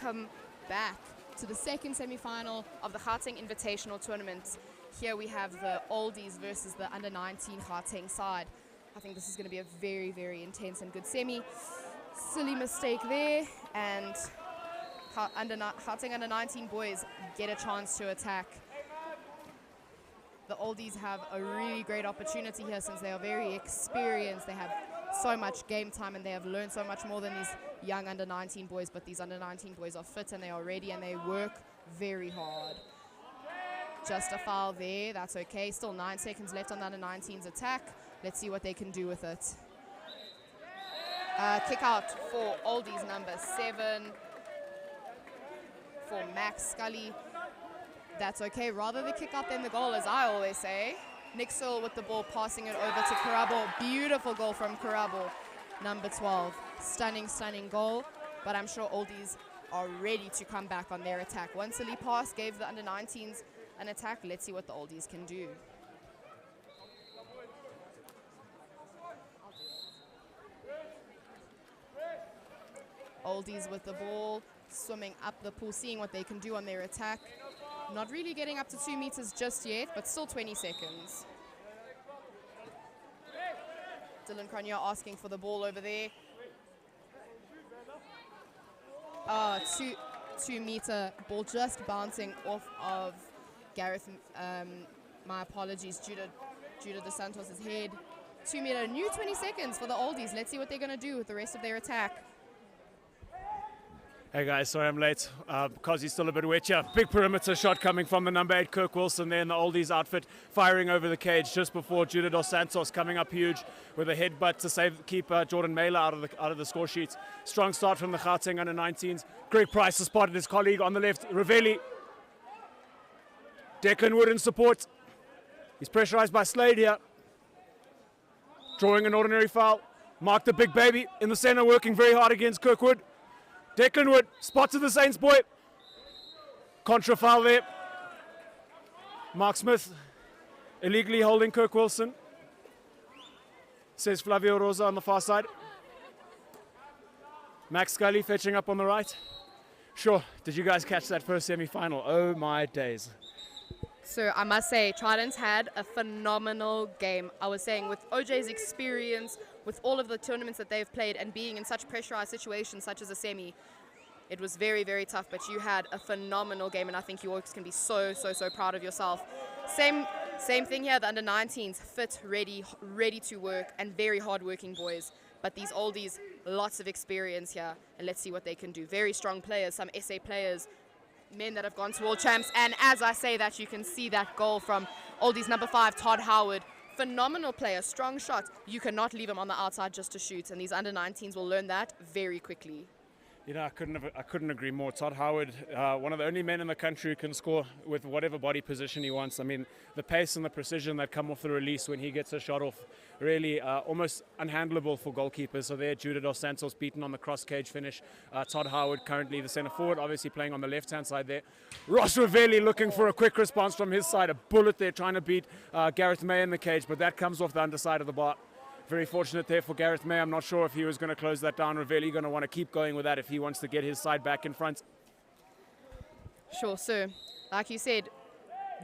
welcome back to the second semi-final of the Gauteng Invitational tournament. Here we have the Oldies versus the under-19 Gauteng side. I think this is going to be a very, very intense and good semi. Silly mistake there, and Gauteng under-19 boys get a chance to attack. The Oldies have a really great opportunity here since they are very experienced. They have so much game time and they have learned so much more than these young under-19 boys, but these under-19 boys are fit and they are ready and they work very hard. Just a foul there, that's okay. Still 9 seconds left on the under-19's attack. Let's see what they can do with it. Kick out for Oldies number 7 for Max Scully. That's okay, rather the kick out than the goal, as I always say. Nixel with the ball, passing it over to Karabo. Beautiful goal from Karabo, number 12. Stunning, stunning goal, but I'm sure Oldies are ready to come back on their attack. One silly pass gave the under-19s an attack. Let's see what the Oldies can do. Oldies with the ball, swimming up the pool, seeing what they can do on their attack. Not really getting up to 2 meters just yet, but still 20 seconds. Dylan Cronje asking for the ball over there. 2 meter ball just bouncing off of Gareth, my apologies, Judah dos Santos' head. 2 meter, new 20 seconds for the Oldies. Let's see what they're going to do with the rest of their attack. Hey guys, sorry I'm late because he's still a bit wet here. Big perimeter shot coming from the number 8 Kirk Wilson there in the Oldies outfit, firing over the cage just before Judah dos Santos coming up huge with a headbutt to keep Jordan Mailer out of the score sheets. Strong start from the Gauteng under-19s. Greg Price has spotted his colleague on the left, Ravelli. Declan Wood in support. He's pressurized by Slade here. Drawing an ordinary foul. Mark the big baby in the center, working very hard against Kirkwood. Declan Wood spots the Saints boy. Contra foul there. Mark Smith illegally holding Kirk Wilson. Says Flavio Rosa on the far side. Max Scully fetching up on the right. Sure, did you guys catch that first semi-final? Oh my days. So I must say, Trident's had a phenomenal game. I was saying with OJ's experience, with all of the tournaments that they've played and being in such pressurized situations such as a semi, it was very, very tough, but you had a phenomenal game and I think you all can be so, so, so proud of yourself. Same thing here, the under-19s, fit, ready to work and very hard-working boys. But these Oldies, lots of experience here and let's see what they can do. Very strong players, some SA players, men that have gone to world champs, and as I say that, you can see that goal from Oldies number 5, Todd Howard. Phenomenal player, strong shot. You cannot leave him on the outside just to shoot, and these under-19s will learn that very quickly. You know, I couldn't agree more. Todd Howard, one of the only men in the country who can score with whatever body position he wants. I mean, the pace and the precision that come off the release when he gets a shot off, really almost unhandleable for goalkeepers. So there, Judah dos Santos beaten on the cross cage finish. Todd Howard currently the centre forward, obviously playing on the left-hand side there. Ross Ravelli looking for a quick response from his side. A bullet there trying to beat Gareth May in the cage, but that comes off the underside of the bar. Very fortunate there for Gareth May. I'm not sure if he was going to close that down. Ravelli going to want to keep going with that if he wants to get his side back in front. Sure, so like you said,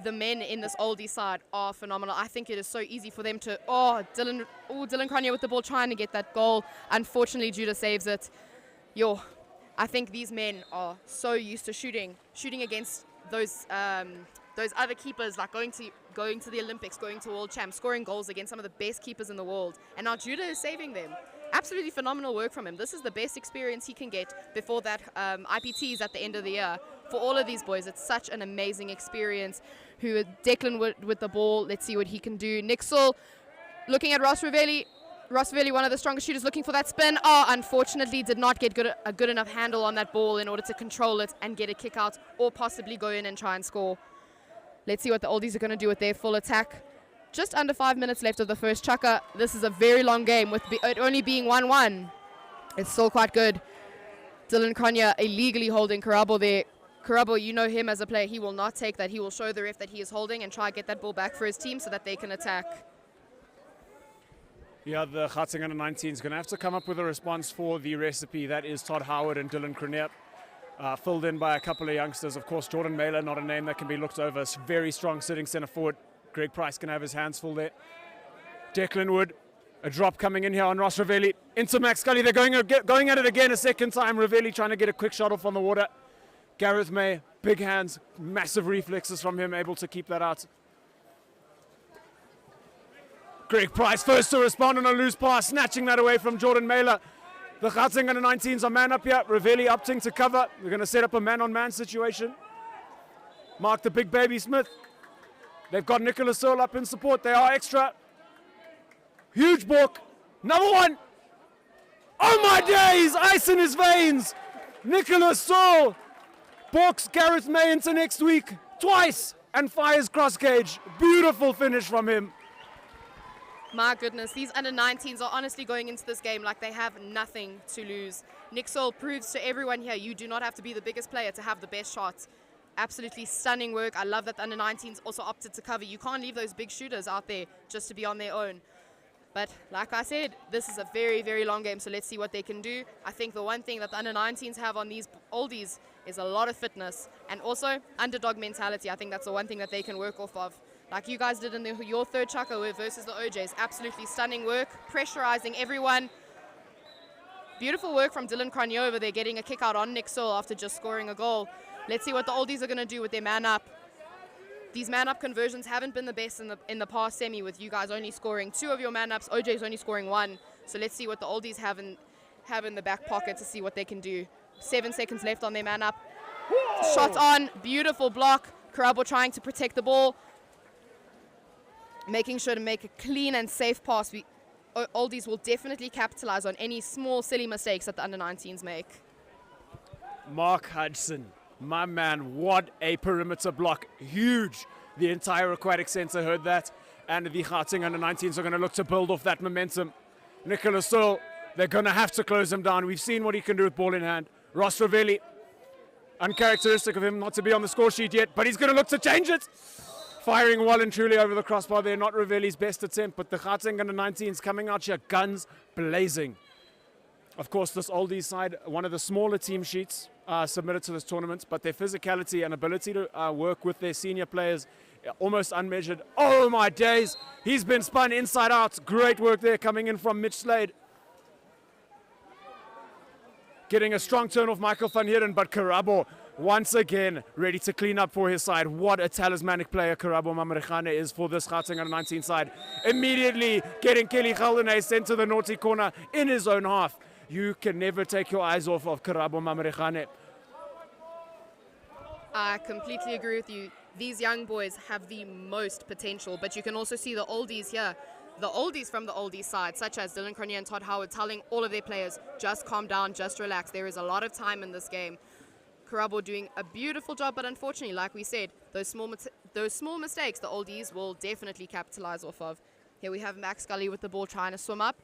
the men in this oldie side are phenomenal. I think it is so easy for them to, Dylan Cronje with the ball trying to get that goal. Unfortunately, Judah saves it. I think these men are so used to shooting against those other keepers, like going to the Olympics, going to world champs, scoring goals against some of the best keepers in the world. And now Judah is saving them. Absolutely phenomenal work from him. This is the best experience he can get before that IPTs at the end of the year. For all of these boys, it's such an amazing experience. Declan with the ball, let's see what he can do. Nixel looking at Ross Ravelli. Ross Ravelli, one of the strongest shooters, looking for that spin. Unfortunately did not get a good enough handle on that ball in order to control it and get a kick out or possibly go in and try and score. Let's see what the Oldies are going to do with their full attack. Just under 5 minutes left of the first chukker. This is a very long game with it only being 1-1. It's still quite good. Dylan Cronje illegally holding Karabo there. Karabo, you know him as a player. He will not take that. He will show the ref that he is holding and try to get that ball back for his team so that they can attack. Yeah, the Gauteng under-19 is going to have to come up with a response for the recipe. That is Todd Howard and Dylan Cronje. filled in by a couple of youngsters. Of course, Jordan Mailer, not a name that can be looked over. Very strong sitting centre forward. Greg Price can have his hands full there. Declan Wood, a drop coming in here on Ross Ravelli. Into Max Scully, they're going at it again a second time. Ravelli trying to get a quick shot off on the water. Gareth May, big hands, massive reflexes from him, able to keep that out. Greg Price first to respond on a loose pass, snatching that away from Jordan Mailer. The Gauteng U19s are man up here. Ravelli opting to cover. We're going to set up a man-on-man situation. Mark the big baby Smith. They've got Nicholas Searle up in support. They are extra. Huge balk. Another one. Oh my days! Ice in his veins. Nicholas Searle balks Gareth May into next week twice and fires cross cage. Beautiful finish from him. My goodness, these under-19s are honestly going into this game like they have nothing to lose. Nick Searle proves to everyone here you do not have to be the biggest player to have the best shots. Absolutely stunning work. I love that the under-19s also opted to cover. You can't leave those big shooters out there just to be on their own. But like I said, this is a very, very long game, so let's see what they can do. I think the one thing that the under-19s have on these oldies is a lot of fitness and also underdog mentality. I think that's the one thing that they can work off of. Like you guys did in your third chaka versus the OJs. Absolutely stunning work, pressurizing everyone. Beautiful work from Dylan Cronje over there, getting a kick out on Nick Searle after just scoring a goal. Let's see what the oldies are going to do with their man up. These man up conversions haven't been the best in the past semi, with you guys only scoring 2 of your man ups, OJ's only scoring 1. So let's see what the oldies have in the back pocket to see what they can do. 7 seconds left on their man up. Shot on, beautiful block. Karabo trying to protect the ball, making sure to make a clean and safe pass. Oldies will definitely capitalize on any small silly mistakes that the under-19s make. Mark Hudson, my man, what a perimeter block. Huge. The entire aquatic centre heard that. And the Gauteng under-19s are going to look to build off that momentum. Nicholas Searle, they're going to have to close him down. We've seen what he can do with ball in hand. Ross Ravelli, uncharacteristic of him not to be on the score sheet yet, but he's going to look to change it. Firing well and truly over the crossbar there. Not Ravelli's best attempt, but the Gauteng under-19s coming out here, guns blazing. Of course, this oldies side, one of the smaller team sheets submitted to this tournament, but their physicality and ability to work with their senior players, almost unmeasured. Oh my days, he's been spun inside out. Great work there coming in from Mitch Slade. Getting a strong turn off Michael van Heeren, but Karabo once again ready to clean up for his side. What a talismanic player Karabo Mamarechane is for this Gauteng under-19 side. Immediately getting Kelly Geldenhuys sent to the naughty corner in his own half. You can never take your eyes off of Karabo Mamarechane. I completely agree with you. These young boys have the most potential, but you can also see the oldies here. The oldies from the oldies side, such as Dylan Cronje and Todd Howard, telling all of their players, just calm down, just relax. There is a lot of time in this game. Karabo doing a beautiful job, but unfortunately, like we said, those small mistakes the oldies will definitely capitalize off of. Here we have Max Scully with the ball trying to swim up.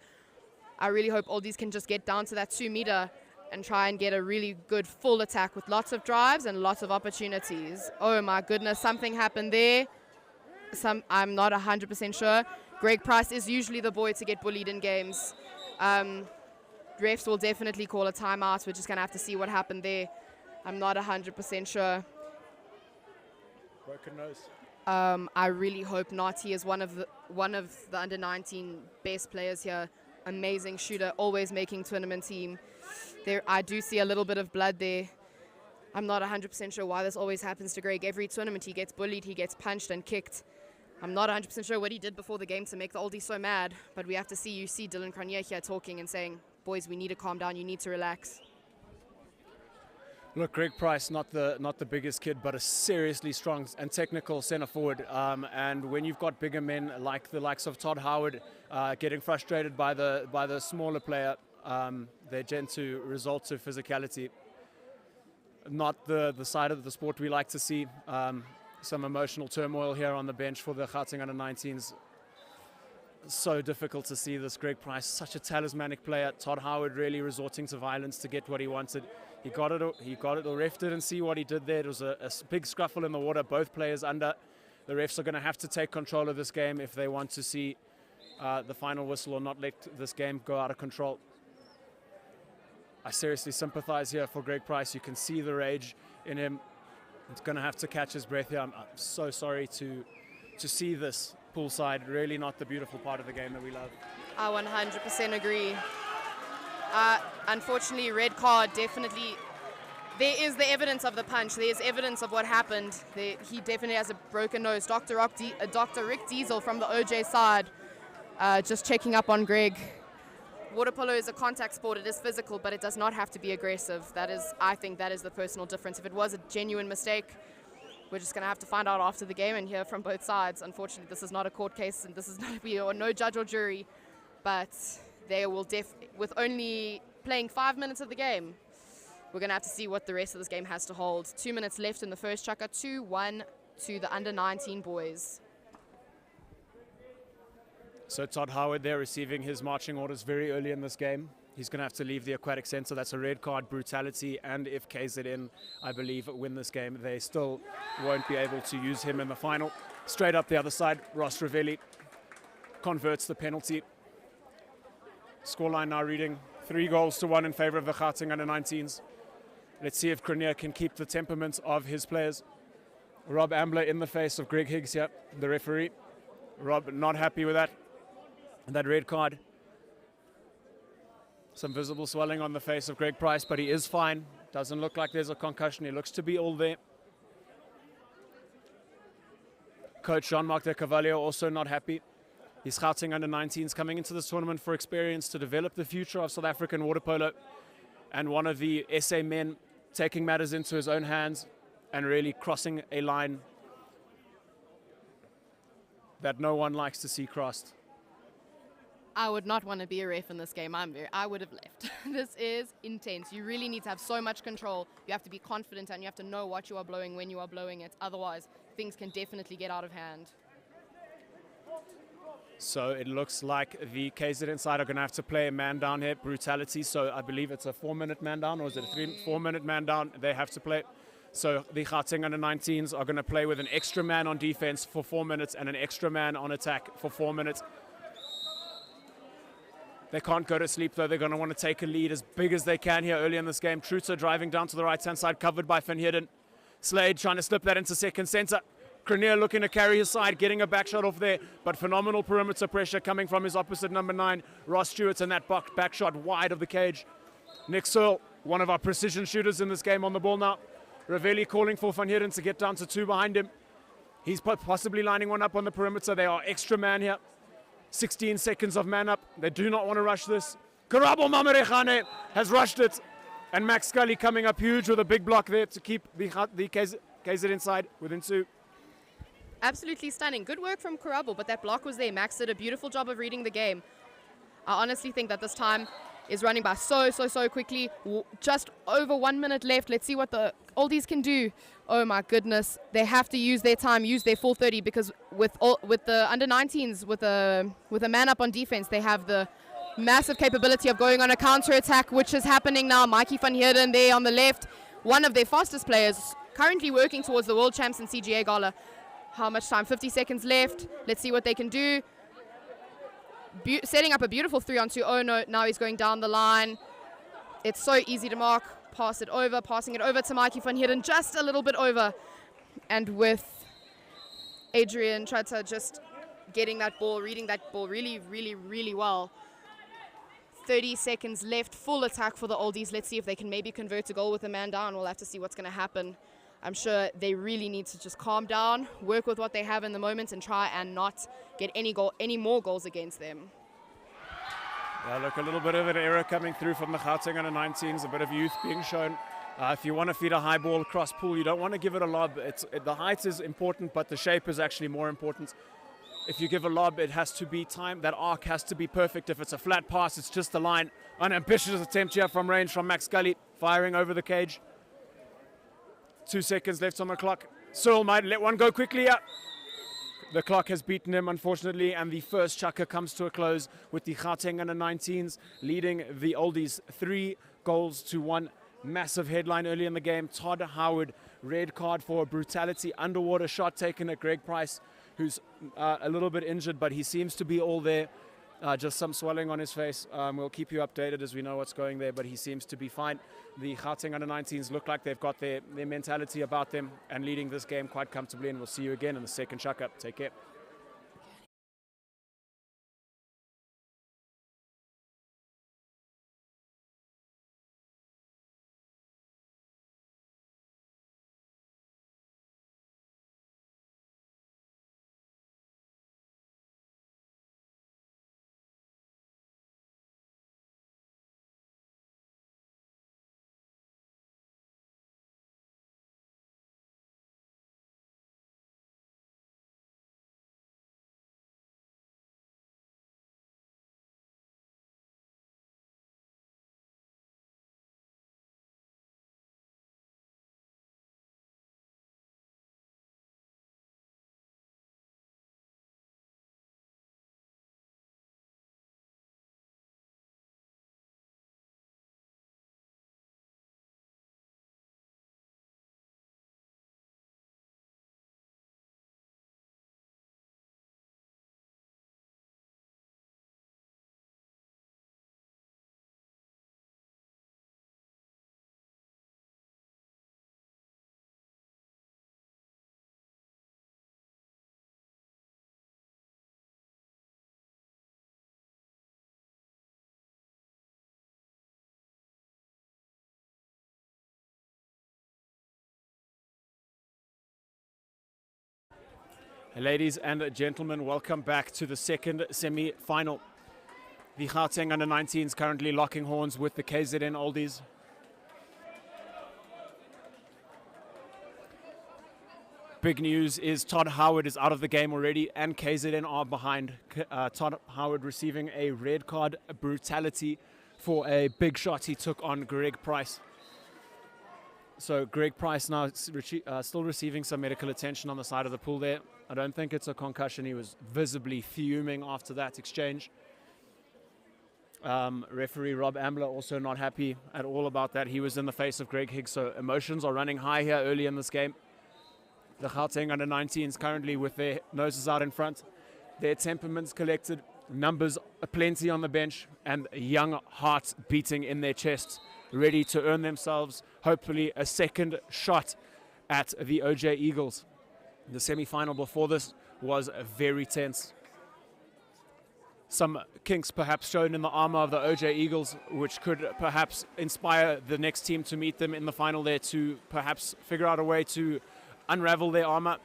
I really hope oldies can just get down to that 2 meter and try and get a really good full attack with lots of drives and lots of opportunities. Oh my goodness, something happened there. I'm not 100% sure. Greg Price is usually the boy to get bullied in games. Refs will definitely call a timeout. We're just going to have to see what happened there. I'm not 100% sure. Broken nose. I really hope not. He is one of the under-19 best players here. Amazing shooter, always making tournament team. There, I do see a little bit of blood there. I'm not 100% sure why this always happens to Greg. Every tournament he gets bullied, he gets punched and kicked. I'm not 100% sure what he did before the game to make the oldies so mad, but we have to see. You see Dylan Cronje here talking and saying, boys, we need to calm down, you need to relax. Look, Greg Price, not the biggest kid, but a seriously strong and technical centre forward. And when you've got bigger men like the likes of Todd Howard getting frustrated by the smaller player, they tend to result to physicality. Not the side of the sport we like to see. Some emotional turmoil here on the bench for the Gauteng under-19s. So difficult to see this. Greg Price, such a talismanic player. Todd Howard really resorting to violence to get what he wanted. He got it. The ref didn't see what he did there. It was a big scruffle in the water. Both players under. The refs are going to have to take control of this game if they want to see the final whistle or not let this game go out of control. I seriously sympathize here for Greg Price. You can see the rage in him. He's going to have to catch his breath here. I'm so sorry to see this poolside. Really not the beautiful part of the game that we love. I 100% agree. Unfortunately, red card definitely. There is the evidence of the punch. There is evidence of what happened. He definitely has a broken nose. Dr. Rick Diesel from the OJ side, just checking up on Greg. Water polo is a contact sport. It is physical, but it does not have to be aggressive. I think that is the personal difference. If it was a genuine mistake, we're just going to have to find out after the game and hear from both sides. Unfortunately, this is not a court case, and this is not no judge or jury. But they will with only playing 5 minutes of the game, we're going to have to see what the rest of this game has to hold. 2 minutes left in the first chukka, 2-1 to the under-19 boys. So Todd Howard there receiving his marching orders very early in this game. He's going to have to leave the aquatic center. That's a red card, Brutality, and if KZN, I believe, win this game, they still won't be able to use him in the final. Straight up the other side, Ross Ravelli converts the penalty. Scoreline now reading 3-1 in favor of the Gauteng under-19s. Let's see if Cronje can keep the temperament of his players. Rob Ambler in the face of Greg Higgs here, the referee. Rob not happy with that red card. Some visible swelling on the face of Greg Price, but he is fine. Doesn't look like there's a concussion. He looks to be all there. Coach Jean-Marc de Carvalho also not happy. He's Gauteng under-19s coming into this tournament for experience to develop the future of South African water polo. And one of the SA men taking matters into his own hands and really crossing a line that no one likes to see crossed. I would not want to be a ref in this game. I would have left. This is intense. You really need to have so much control. You have to be confident and you have to know what you are blowing when you are blowing it. Otherwise, things can definitely get out of hand. So it looks like the KZN side are going to have to play a man down here, Brutality. So I believe it's a 4-minute man down, or is it a 4-minute man down? They have to play. So the Gauteng under-19s are going to play with an extra man on defense for 4 minutes and an extra man on attack for 4 minutes. They can't go to sleep, though. They're going to want to take a lead as big as they can here early in this game. Truter driving down to the right-hand side, covered by Van Heerden. Slade trying to slip that into second center. Cronje looking to carry his side, getting a back shot off there, but phenomenal perimeter pressure coming from his opposite number 9, Ross Stewart, and that back shot wide of the cage. Nick Searle, one of our precision shooters in this game, on the ball now. Ravelli calling for Van Heerden to get down to 2 behind him. He's possibly lining one up on the perimeter. They are extra man here. 16 seconds of man up. They do not want to rush this. Karabo Mamarechane has rushed it. And Max Scully coming up huge with a big block there to keep the KZ inside within 2. Absolutely stunning. Good work from Karabo, but that block was there. Max did a beautiful job of reading the game. I honestly think that this time is running by so quickly. Just over 1 minute left. Let's see what the Oldies can do. Oh my goodness. They have to use their time, use their full 30, because with the under-19s, with a man up on defense, they have the massive capability of going on a counter-attack, which is happening now. Mikey van Heerden there on the left, one of their fastest players, currently working towards the World Champs in CGA Gala. How much time? 50 seconds left. Let's see what they can do. Setting up a beautiful 3-on-2. Oh no, now he's going down the line. It's so easy to mark. Passing it over to Mikey van Heerden, just a little bit over. And with Adrian Trata just getting that ball, reading that ball really well. 30 seconds left, full attack for the Oldies. Let's see if they can maybe convert a goal with a man down. We'll have to see what's going to happen. I'm sure they really need to just calm down, work with what they have in the moment, and try and not get any more goals against them. Yeah, look, a little bit of an error coming through from the Gauteng under-19s, a bit of youth being shown. If you want to feed a high ball across pool, you don't want to give it a lob. The height is important, but the shape is actually more important. If you give a lob, it has to be timed. That arc has to be perfect. If it's a flat pass, it's just a line. An ambitious attempt here from range from Max Gully, firing over the cage. 2 seconds left on the clock. Searle might let one go quickly up. The clock has beaten him, unfortunately, and the first chukka comes to a close with the Gauteng under-19s leading the Oldies 3-1. Massive headline early in the game. Todd Howard, red card for a Brutality underwater shot taken at Greg Price, who's a little bit injured, but he seems to be all there. just some swelling on his face. We'll keep you updated as we know what's going there, but he seems to be fine. The Gauteng U19s look like they've got their mentality about them and leading this game quite comfortably, and we'll see you again in the second chuck-up. Take care. Ladies and gentlemen, welcome back to the second semi-final. The Gauteng U19s currently locking horns with the KZN Oldies. Big news is Todd Howard is out of the game already and KZN are behind. Todd Howard receiving a red card, brutality, for a big shot he took on Greg Price. So Greg Price now still receiving some medical attention on the side of the pool there. I don't think it's a concussion. He was visibly fuming after that exchange. Referee Rob Ambler also not happy at all about that. He was in the face of Greg Higgs, so emotions are running high here early in this game. The Gauteng U19s currently with their noses out in front. Their temperaments collected, numbers aplenty on the bench, and young hearts beating in their chests, ready to earn themselves, hopefully, a second shot at the OJ Eagles. The semi-final before this was very tense. Some kinks perhaps shown in the armor of the OJ Eagles, which could perhaps inspire the next team to meet them in the final there to perhaps figure out a way to unravel their armor.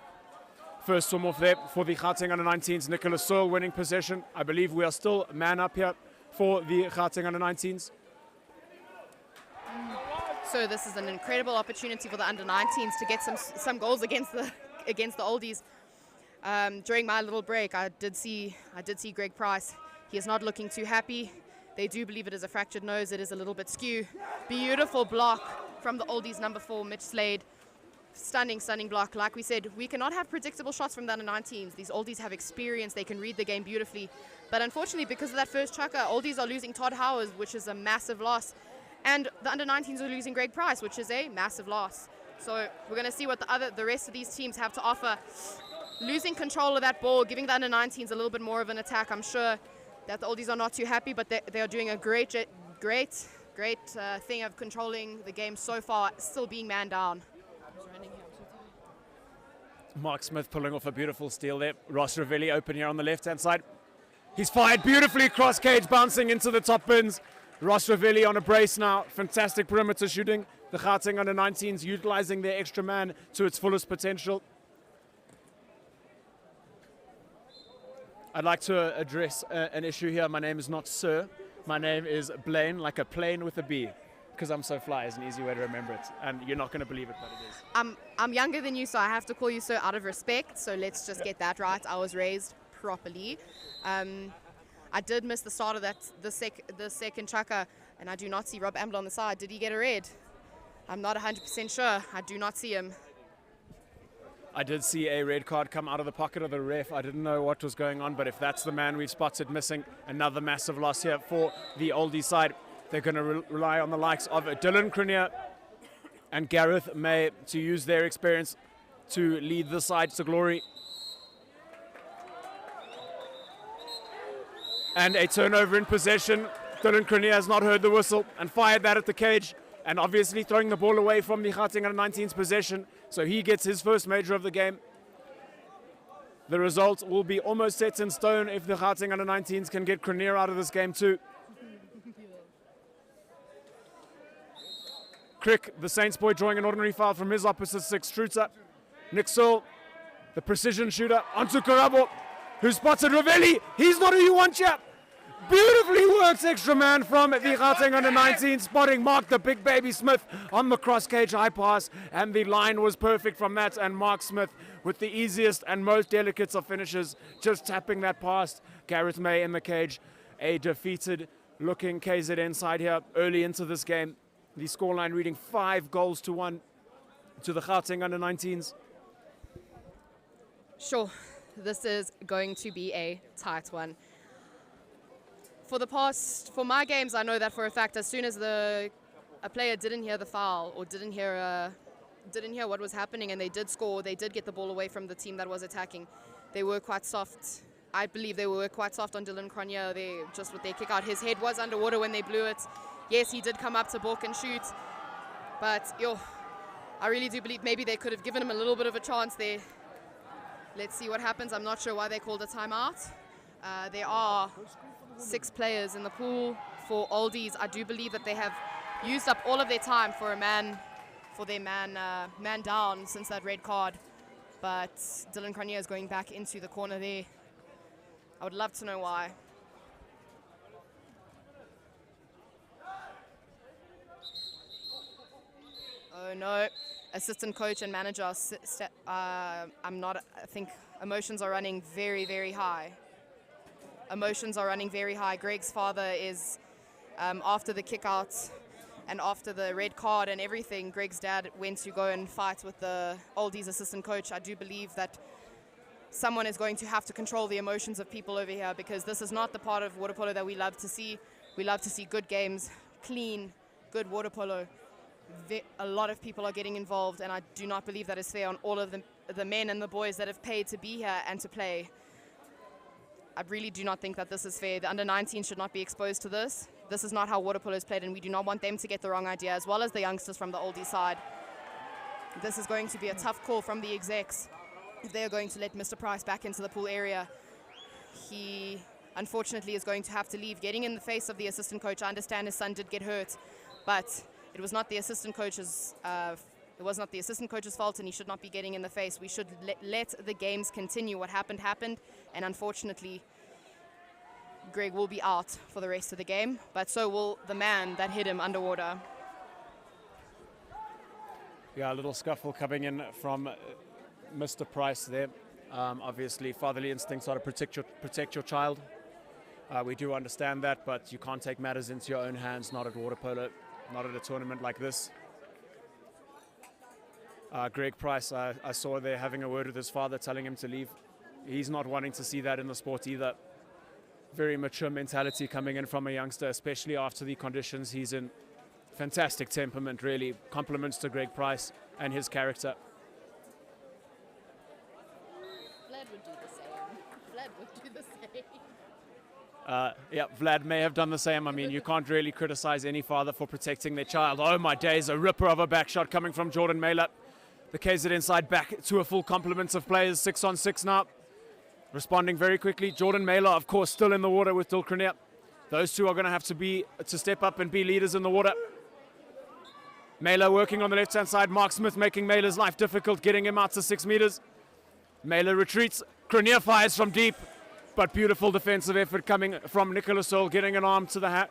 First swim off there for the Gauteng U19s, Nicholas Searle winning possession. I believe we are still man up here for the Gauteng U19s. So this is an incredible opportunity for the under-19s to get some goals against the Oldies. During my little break, I did see Greg Price. He is not looking too happy. They do believe it is a fractured nose. It is a little bit skew. Beautiful block from the Oldies number 4, Mitch Slade. Stunning block. Like we said, we cannot have predictable shots from the under-19s. These Oldies have experience. They can read the game beautifully. But unfortunately, because of that first chucker, Oldies are losing Todd Howard, which is a massive loss. And the under-19s are losing Greg Price, which is a massive loss. So we're going to see what the rest of these teams have to offer. Losing control of that ball, giving the under-19s a little bit more of an attack. I'm sure that the Oldies are not too happy, but they are doing a great thing of controlling the game so far, still being man down. Mark Smith pulling off a beautiful steal there. Ross Ravelli open here on the left-hand side. He's fired beautifully cross cage, bouncing into the top bins. Ross Ravelli on a brace now. Fantastic perimeter shooting. The Gauteng under-19s utilizing their extra man to its fullest potential. I'd like to address an issue here. My name is not Sir. My name is Blaine, like a plane with a B. Because I'm so fly is an easy way to remember it. And you're not going to believe it, but it is. I'm younger than you, so I have to call you Sir out of respect. So let's just get that right. I was raised properly. I did miss the start of the second chucker, and I do not see Rob Ambler on the side. Did he get a red? I'm not 100% sure. I do not see him. I did see a red card come out of the pocket of the ref. I didn't know what was going on, but if that's the man we've spotted missing, another massive loss here for the Oldie side. They're going to rely on the likes of Dylan Crinier and Gareth May to use their experience to lead the side to glory. And a turnover in possession. Dylan Cronje has not heard the whistle and fired that at the cage, and obviously throwing the ball away from the Gauteng U19's possession, so he gets his first major of the game. The result will be almost set in stone if the Gauteng U19s can get Cronje out of this game too. Crick, the Saints boy, drawing an ordinary foul from his opposite six shooter. Nick Searle, the precision shooter, onto Karabo, who spotted Ravelli. He's not who you want yet. Beautifully works extra man from the Gauteng U19, spotting Mark the Big Baby Smith on the cross cage high pass, and the line was perfect from that, and Mark Smith with the easiest and most delicate of finishes, just tapping that past Gareth May in the cage. A defeated looking KZN side here early into this game. The scoreline reading 5-1 to the Gauteng U19s. Sure, this is going to be a tight one. For my games, I know that for a fact. As soon as a player didn't hear the foul or didn't hear what was happening, and they did score, they did get the ball away from the team that was attacking, they were quite soft. I believe they were quite soft on Dylan Cronje. They just with their kick out. His head was underwater when they blew it. Yes, he did come up to balk and shoot, but I really do believe maybe they could have given him a little bit of a chance there. Let's see what happens. I'm not sure why they called a timeout. There are 6 players in the pool for Oldies. I do believe that they have used up all of their time for man down since that red card. But Dylan Cronje is going back into the corner there. I would love to know why. Oh no, assistant coach and manager, I think emotions are running very, very high. Greg's father is, after the kick out and after the red card and everything, Greg's dad went to go and fight with the Oldies assistant coach. I do believe that someone is going to have to control the emotions of people over here, because this is not the part of water polo that we love to see. We love to see good games, clean, good water polo. A lot of people are getting involved, and I do not believe that is fair on all of the men and the boys that have paid to be here and to play. I really do not think that this is fair. The under-19 should not be exposed to this. This is not how water polo is played, and we do not want them to get the wrong idea, as well as the youngsters from the oldie side. This is going to be a tough call from the execs. They're going to let Mr. Price back into the pool area. He, unfortunately, is going to have to leave, getting in the face of the assistant coach. I understand his son did get hurt, but it was not the assistant coach's fault, and he should not be getting in the face. We should let the games continue. What happened, and unfortunately, Greg will be out for the rest of the game, but so will the man that hit him underwater. Yeah, a little scuffle coming in from Mr. Price there. Obviously, fatherly instincts are to protect your child. We do understand that, but you can't take matters into your own hands, not at water polo. Not at a tournament like this. Greg Price, I saw there having a word with his father, telling him to leave. He's not wanting to see that in the sport either. Very mature mentality coming in from a youngster, especially after the conditions he's in. Fantastic temperament, really. Compliments to Greg Price and his character. Vlad would do the same. Vlad may have done the same. I mean, you can't really criticize any father for protecting their child. Oh my days, a ripper of a back shot coming from Jordan Mailer. The KZN side back to a full complement of players, 6-on-6 now. Responding very quickly. Jordan Mailer, of course, still in the water with Dylan Cronje. Those two are going to have to step up and be leaders in the water. Mailer working on the left-hand side. Mark Smith making Mailer's life difficult, getting him out to 6 meters. Mailer retreats. Cronje fires from deep. But beautiful defensive effort coming from Nicholas Searle, getting a hand to the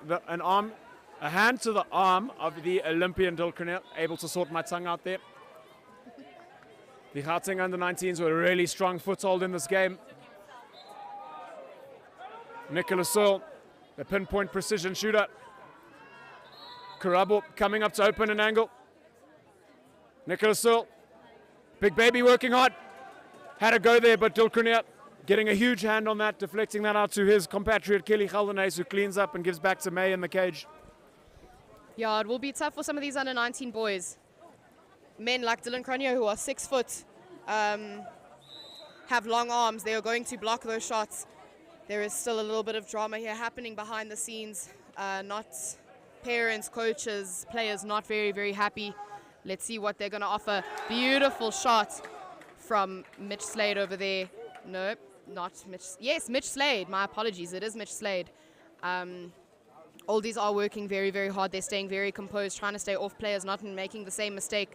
arm of the Olympian Dylan Cronje. Able to sort my tongue out there. The Gauteng under-19s were a really strong foothold in this game. Nicholas Searle, the pinpoint precision shooter. Karabo coming up to open an angle. Nicholas Searle, Big Baby working hard. Had a go there, but Dylan Cronje getting a huge hand on that, deflecting that out to his compatriot Kelly Geldenhuys, who cleans up and gives back to May in the cage. Yeah, it will be tough for some of these under-19 boys. Men like Dylan Cronje, who are 6 foot, have long arms. They are going to block those shots. There is still a little bit of drama here happening behind the scenes. Not parents, coaches, players not very, very happy. Let's see what they're going to offer. Beautiful shot from Mitch Slade over there. Nope, not Mitch. Yes, Mitch Slade. My apologies. It is Mitch Slade. Oldies are working very, very hard. They're staying very composed, trying to stay off players, not making the same mistake.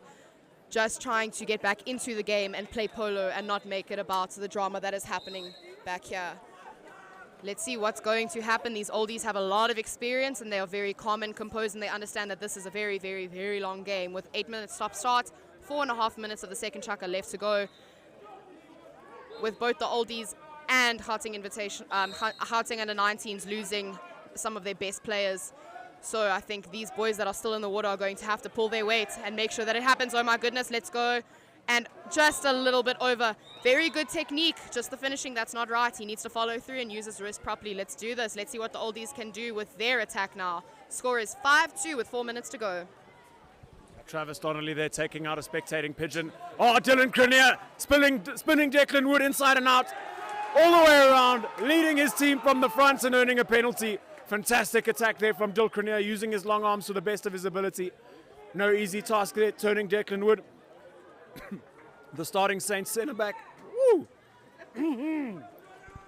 Just trying to get back into the game and play polo and not make it about the drama that is happening back here. Let's see what's going to happen. These oldies have a lot of experience and they are very calm and composed, and they understand that this is a very, very, very long game with 8 minutes stop-start, 4.5 minutes of the second chukka left to go. With both the oldies and Gauteng Gauteng under-19s losing some of their best players. So I think these boys that are still in the water are going to have to pull their weight and make sure that it happens. Oh my goodness, let's go. And just a little bit over. Very good technique, just the finishing that's not right. He needs to follow through and use his wrist properly. Let's do this. Let's see what the oldies can do with their attack now. Score is 5-2 with 4 minutes to go. Travis Donnelly there taking out a spectating pigeon. Oh, Dylan Crinier spinning Declan Wood inside and out. All the way around, leading his team from the front and earning a penalty. Fantastic attack there from Dylan Crinier, using his long arms to the best of his ability. No easy task there, turning Declan Wood. The starting Saints centre back. Woo!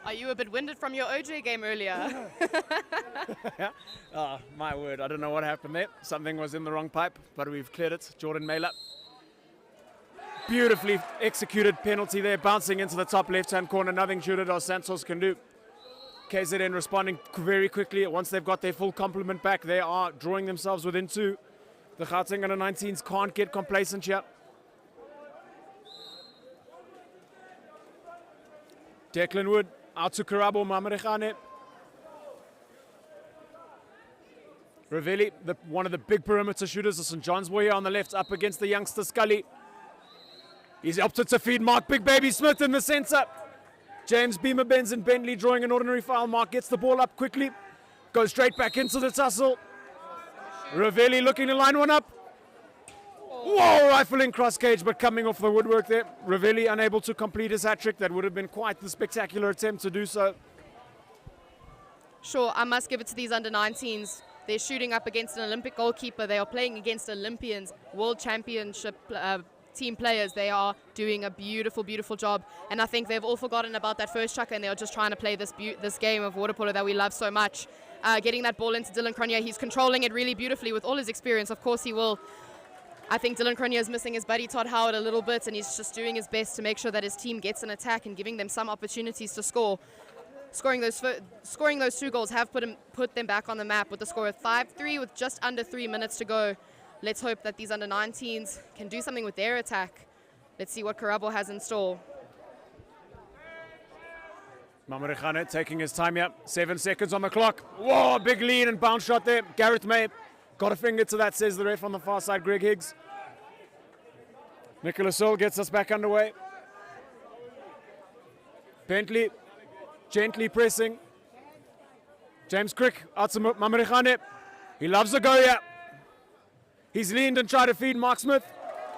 Are you a bit winded from your OJ game earlier? Oh, my word, I don't know what happened there. Something was in the wrong pipe, but we've cleared it. Jordan Mailer. Beautifully executed penalty there, bouncing into the top left-hand corner. Nothing Judith dos Santos can do. KZN responding very quickly. Once they've got their full complement back, they are drawing themselves within two. The Gauteng under-19s can't get complacent here. Declan Wood out to Karabo Mamarechane. Ravelli, one of the big perimeter shooters of St. John's boy here on the left, up against the youngster Scully. He's opted to feed Mark Big Baby Smith in the centre. James Beamer Benz and Bentley drawing an ordinary foul. Mark gets the ball up quickly. Goes straight back into the tussle. Ravelli looking to line one up. Whoa, rifling cross cage, but coming off the woodwork there. Ravelli unable to complete his hat-trick. That would have been quite the spectacular attempt to do so. Sure, I must give it to these under-19s. They're shooting up against an Olympic goalkeeper. They are playing against Olympians, World Championship team players. They are doing a beautiful, beautiful job. And I think they've all forgotten about that first chukka, and they are just trying to play this game of water polo that we love so much. Getting that ball into Dylan Cronier. He's controlling it really beautifully with all his experience. Of course he will. I think Dylan Cronier is missing his buddy Todd Howard a little bit, and he's just doing his best to make sure that his team gets an attack and giving them some opportunities to score. Scoring those 2 goals have put them back on the map with the score of 5-3 with just under 3 minutes to go. Let's hope that these under-19s can do something with their attack. Let's see what Karabo has in store. Mamarechane taking his time here. 7 seconds on the clock. Whoa, big lead and bounce shot there. Gareth May got a finger to that, says the ref on the far side, Greg Higgs. Nicholas Searle gets us back underway. Bentley gently pressing. James Crick out to Mamarechane. He loves a go here. He's leaned and tried to feed Mark Smith,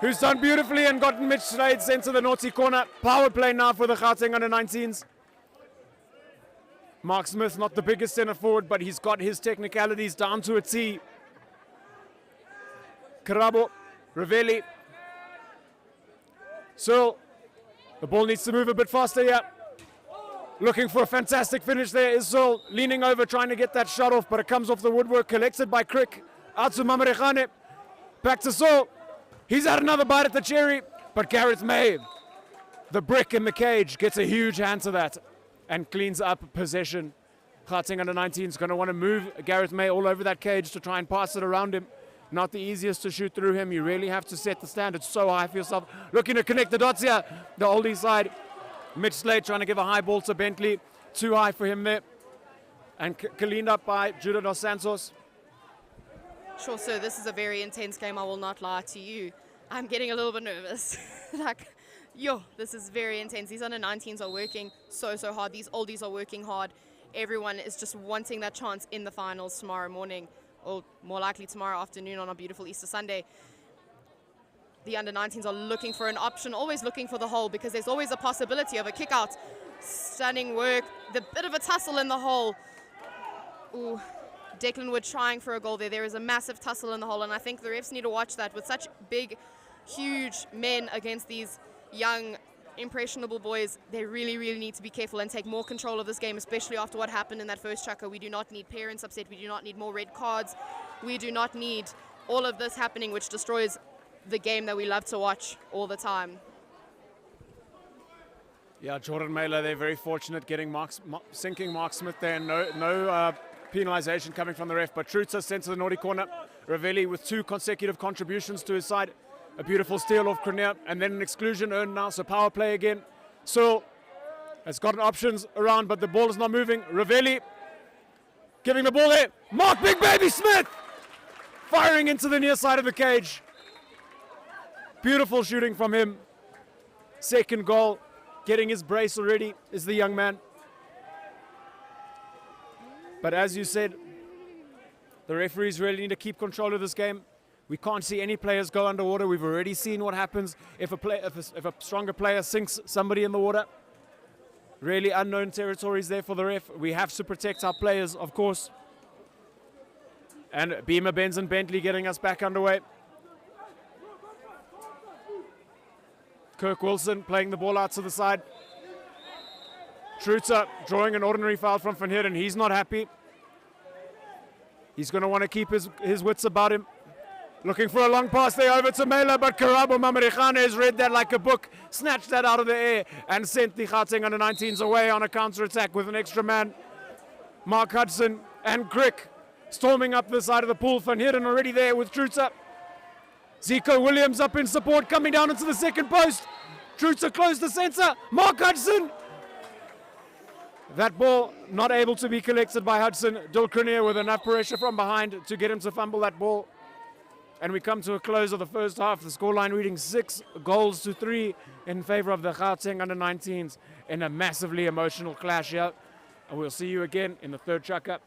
who's done beautifully and gotten Mitch Slade sent to the naughty corner. Power play now for the Gauteng under-19s. Mark Smith, not the biggest centre forward, but he's got his technicalities down to a T. Karabo, Ravelli. So, the ball needs to move a bit faster here. Looking for a fantastic finish there is Searle, leaning over, trying to get that shot off, but it comes off the woodwork, collected by Crick. Out to Mamarechane. Back to Searle. He's had another bite at the cherry, but Gareth May, the brick in the cage, gets a huge hand to that and cleans up possession. Gauteng under-19 is going to want to move Gareth May all over that cage to try and pass it around him. Not the easiest to shoot through him. You really have to set the standard so high for yourself. Looking to connect the dots here. The oldie side. Mitch Slade trying to give a high ball to Bentley. Too high for him there. And cleaned up by Judith dos Santos. Sure, sir, this is a very intense game, I will not lie to you. I'm getting a little bit nervous. This is very intense. These under-19s are working so hard. These oldies are working hard. Everyone is just wanting that chance in the finals tomorrow morning, or more likely tomorrow afternoon on a beautiful Easter Sunday. The under-19s are looking for an option, always looking for the hole, because there's always a possibility of a kick out. Stunning work. The bit of a tussle in the hole. Ooh, Declan Wood trying for a goal there. There is a massive tussle in the hole, and I think the refs need to watch that. With such big, huge men against these young, impressionable boys, they really, really need to be careful and take more control of this game, especially after what happened in that first chukker. We do not need parents upset. We do not need more red cards. We do not need all of this happening, which destroys the game that we love to watch all the time. Yeah, Jordan Mailer, they're very fortunate getting sinking Mark Smith there. No penalisation coming from the ref, but Truta sent to the naughty corner. Ravelli with 2 consecutive contributions to his side. A beautiful steal off Cronea, and then an exclusion earned now, so power play again. So has gotten options around, but the ball is not moving. Ravelli giving the ball there. Mark Big Baby Smith firing into the near side of the cage. Beautiful shooting from him. Second goal. Getting his brace already is the young man. But as you said, the referees really need to keep control of this game. We can't see any players go underwater. We've already seen what happens if a stronger player sinks somebody in the water. Really unknown territories there for the ref. We have to protect our players, of course. And Beamer, Benz and Bentley getting us back underway. Kirk Wilson playing the ball out to the side. Truta drawing an ordinary foul from Van Heerden. He's not happy. He's going to want to keep his wits about him. Looking for a long pass there over to Mela, but Karabo Mamarikane has read that like a book, snatched that out of the air, and sent the Gauteng U19s away on a counter-attack with an extra man. Mark Hudson and Crick storming up the side of the pool. Van Heerden already there with Truta. Zico Williams up in support, coming down into the second post. Truta close the centre. Mark Hudson. That ball not able to be collected by Hudson. Dilkronier with enough pressure from behind to get him to fumble that ball. And we come to a close of the first half. The scoreline reading 6-3 in favor of the Gauteng U19s in a massively emotional clash here. And we'll see you again in the third chukker.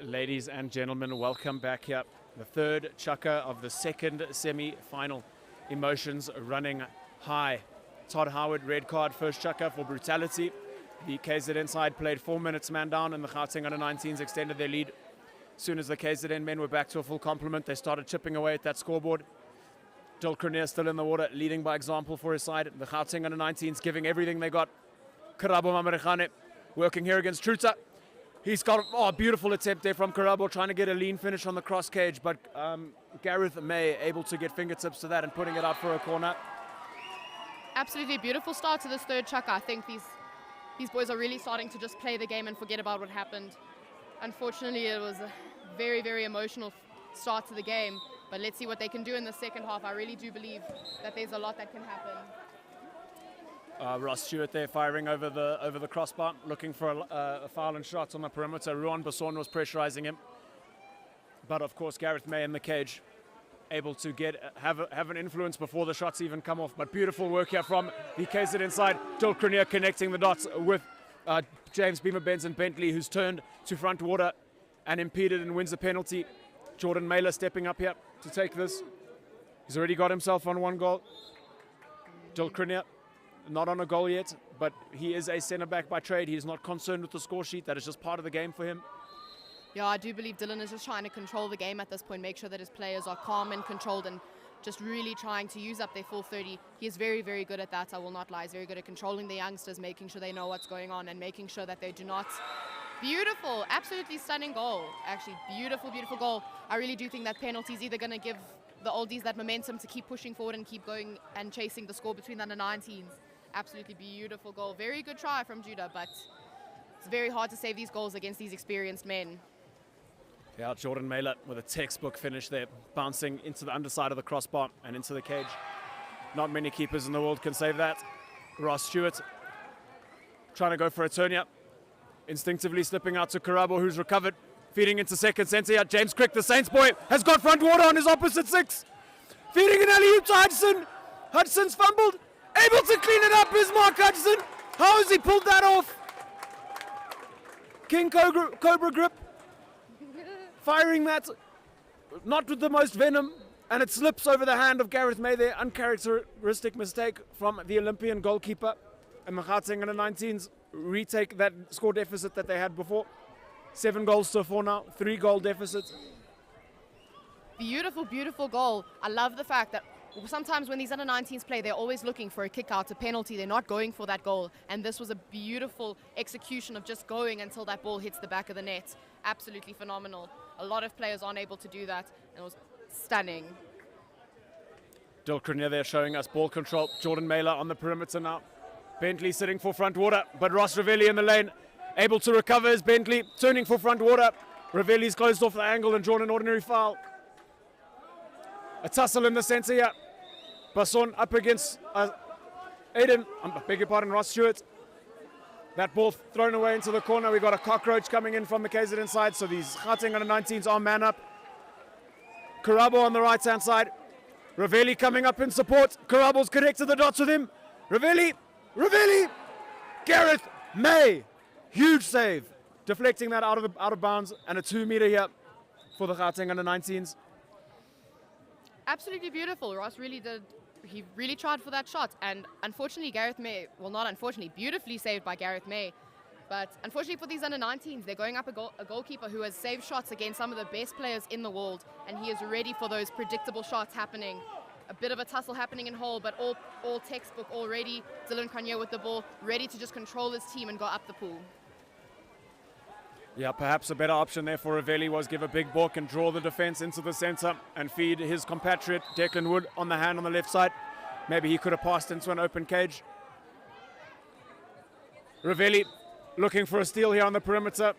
Ladies and gentlemen, welcome back here. The third chukker of the second semi-final. Emotions running high. Todd Howard, red card, first chukker for Brutality. The KZN side played 4 minutes man down, and the Gauteng U19s extended their lead. As soon as the KZN men were back to a full complement, they started chipping away at that scoreboard. Dilkranier still in the water, leading by example for his side. The Gauteng U19s giving everything they got. Karabo Mamarechane working here against Truta. He's got a beautiful attempt there from Karabo, trying to get a lean finish on the cross cage, but Gareth May able to get fingertips to that and putting it out for a corner. Absolutely beautiful start to this third chukka. I think these boys are really starting to just play the game and forget about what happened. Unfortunately, it was a very, very emotional start to the game, but let's see what they can do in the second half. I really do believe that there's a lot that can happen. Ross Stewart there firing over the crossbar, looking for a foul and shot on the perimeter. Ruan Basson was pressurizing him, but of course Gareth May in the cage, able to have an influence before the shots even come off. But beautiful work here from the KZN inside. Dilkranier connecting the dots with James Beamer-Benson Bentley, who's turned to front water and impeded and wins the penalty. Jordan Mailer stepping up here to take this. He's already got himself on one goal. Dilkranier not on a goal yet, but he is a centre-back by trade. He's not concerned with the score sheet. That is just part of the game for him. Yeah, I do believe Dylan is just trying to control the game at this point, make sure that his players are calm and controlled and just really trying to use up their full 30. He is very, very good at that, I will not lie. He's very good at controlling the youngsters, making sure they know what's going on and making sure that they do not... Beautiful, absolutely stunning goal. Actually, beautiful, beautiful goal. I really do think that penalty is either going to give the Oldies that momentum to keep pushing forward and keep going and chasing the score between the under-19s. Absolutely beautiful goal. Very good try from Judah, but it's very hard to save these goals against these experienced men. Yeah, Jordan Mailer with a textbook finish there, bouncing into the underside of the crossbar and into the cage. Not many keepers in the world can save that. Ross Stewart trying to go for a turn here. Instinctively slipping out to Karabo, who's recovered. Feeding into second centre here. James Crick, the Saints boy, has got front water on his opposite six. Feeding an alley-oop to Hudson. Hudson's fumbled. Able to clean it up is Mark Hudson. How has he pulled that off? King Cobra grip. Firing that, not with the most venom, and it slips over the hand of Gareth May there. Uncharacteristic mistake from the Olympian goalkeeper. And the Gauteng U19s retake that score deficit that they had before. 7 goals to 4 now, 3-goal deficit. Beautiful, beautiful goal. I love the fact that sometimes when these under-19s play, they're always looking for a kick out, a penalty. They're not going for that goal. And this was a beautiful execution of just going until that ball hits the back of the net. Absolutely phenomenal. A lot of players aren't able to do that, and it was stunning. Dilkranier there showing us ball control. Jordan Mailer on the perimeter now. Bentley sitting for front water, but Ross Ravelli in the lane. Able to recover is Bentley, turning for front water. Ravelli's closed off the angle and drawn an ordinary foul. A tussle in the centre here. Basson up against Aiden, I beg your pardon, Ross Stewart. That ball thrown away into the corner. We've got a cockroach coming in from the KZN side, so these Gauteng U19s are man up. Karabo on the right-hand side. Ravelli coming up in support. Karabo's connected the dots with him. Ravelli, Gareth May. Huge save. Deflecting that out of bounds, and a 2-meter here for the Gauteng U19s. Absolutely beautiful. Ross really did. He really tried for that shot, and unfortunately Gareth May, well, not unfortunately, beautifully saved by Gareth May, but unfortunately for these under-19s, they're going up a goalkeeper who has saved shots against some of the best players in the world, and he is ready for those predictable shots happening. A bit of a tussle happening in hole, but all textbook already. Dylan Cranier with the ball, ready to just control his team and go up the pool. Yeah, perhaps a better option there for Ravelli was give a big balk and draw the defence into the centre and feed his compatriot Declan Wood on the hand on the left side. Maybe he could have passed into an open cage. Ravelli looking for a steal here on the perimeter.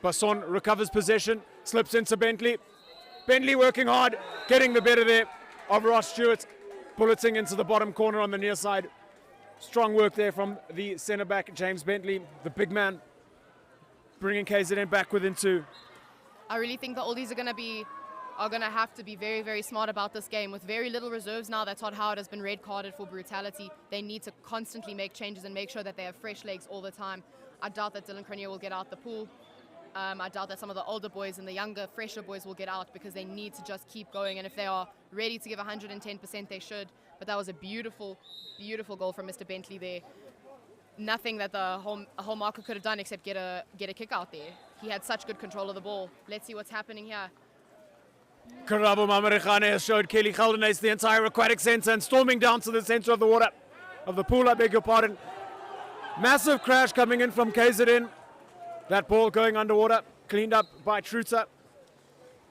Basson recovers possession, slips into Bentley. Bentley working hard, getting the better there of Ross Stewart, bulleting into the bottom corner on the near side. Strong work there from the centre-back, James Bentley, the big man, bringing KZN back within 2. I really think the Oldies are going to have to be very, very smart about this game. With very little reserves now that Todd Howard has been red carded for brutality, they need to constantly make changes and make sure that they have fresh legs all the time. I doubt that Dylan Cranier will get out the pool. I doubt that some of the older boys and the younger, fresher boys will get out because they need to just keep going. And if they are ready to give 110%, they should. But that was a beautiful, beautiful goal from Mr. Bentley there. nothing that the whole marker could have done except get a kick out there. He had such good control of the ball. Let's see what's happening here. Karabo Mamarikane has showed Kelly Geldenhuys the entire aquatic centre and storming down to the centre of the water, of the pool, I beg your pardon. Massive crash coming in from KZN. That ball going underwater, cleaned up by Truter.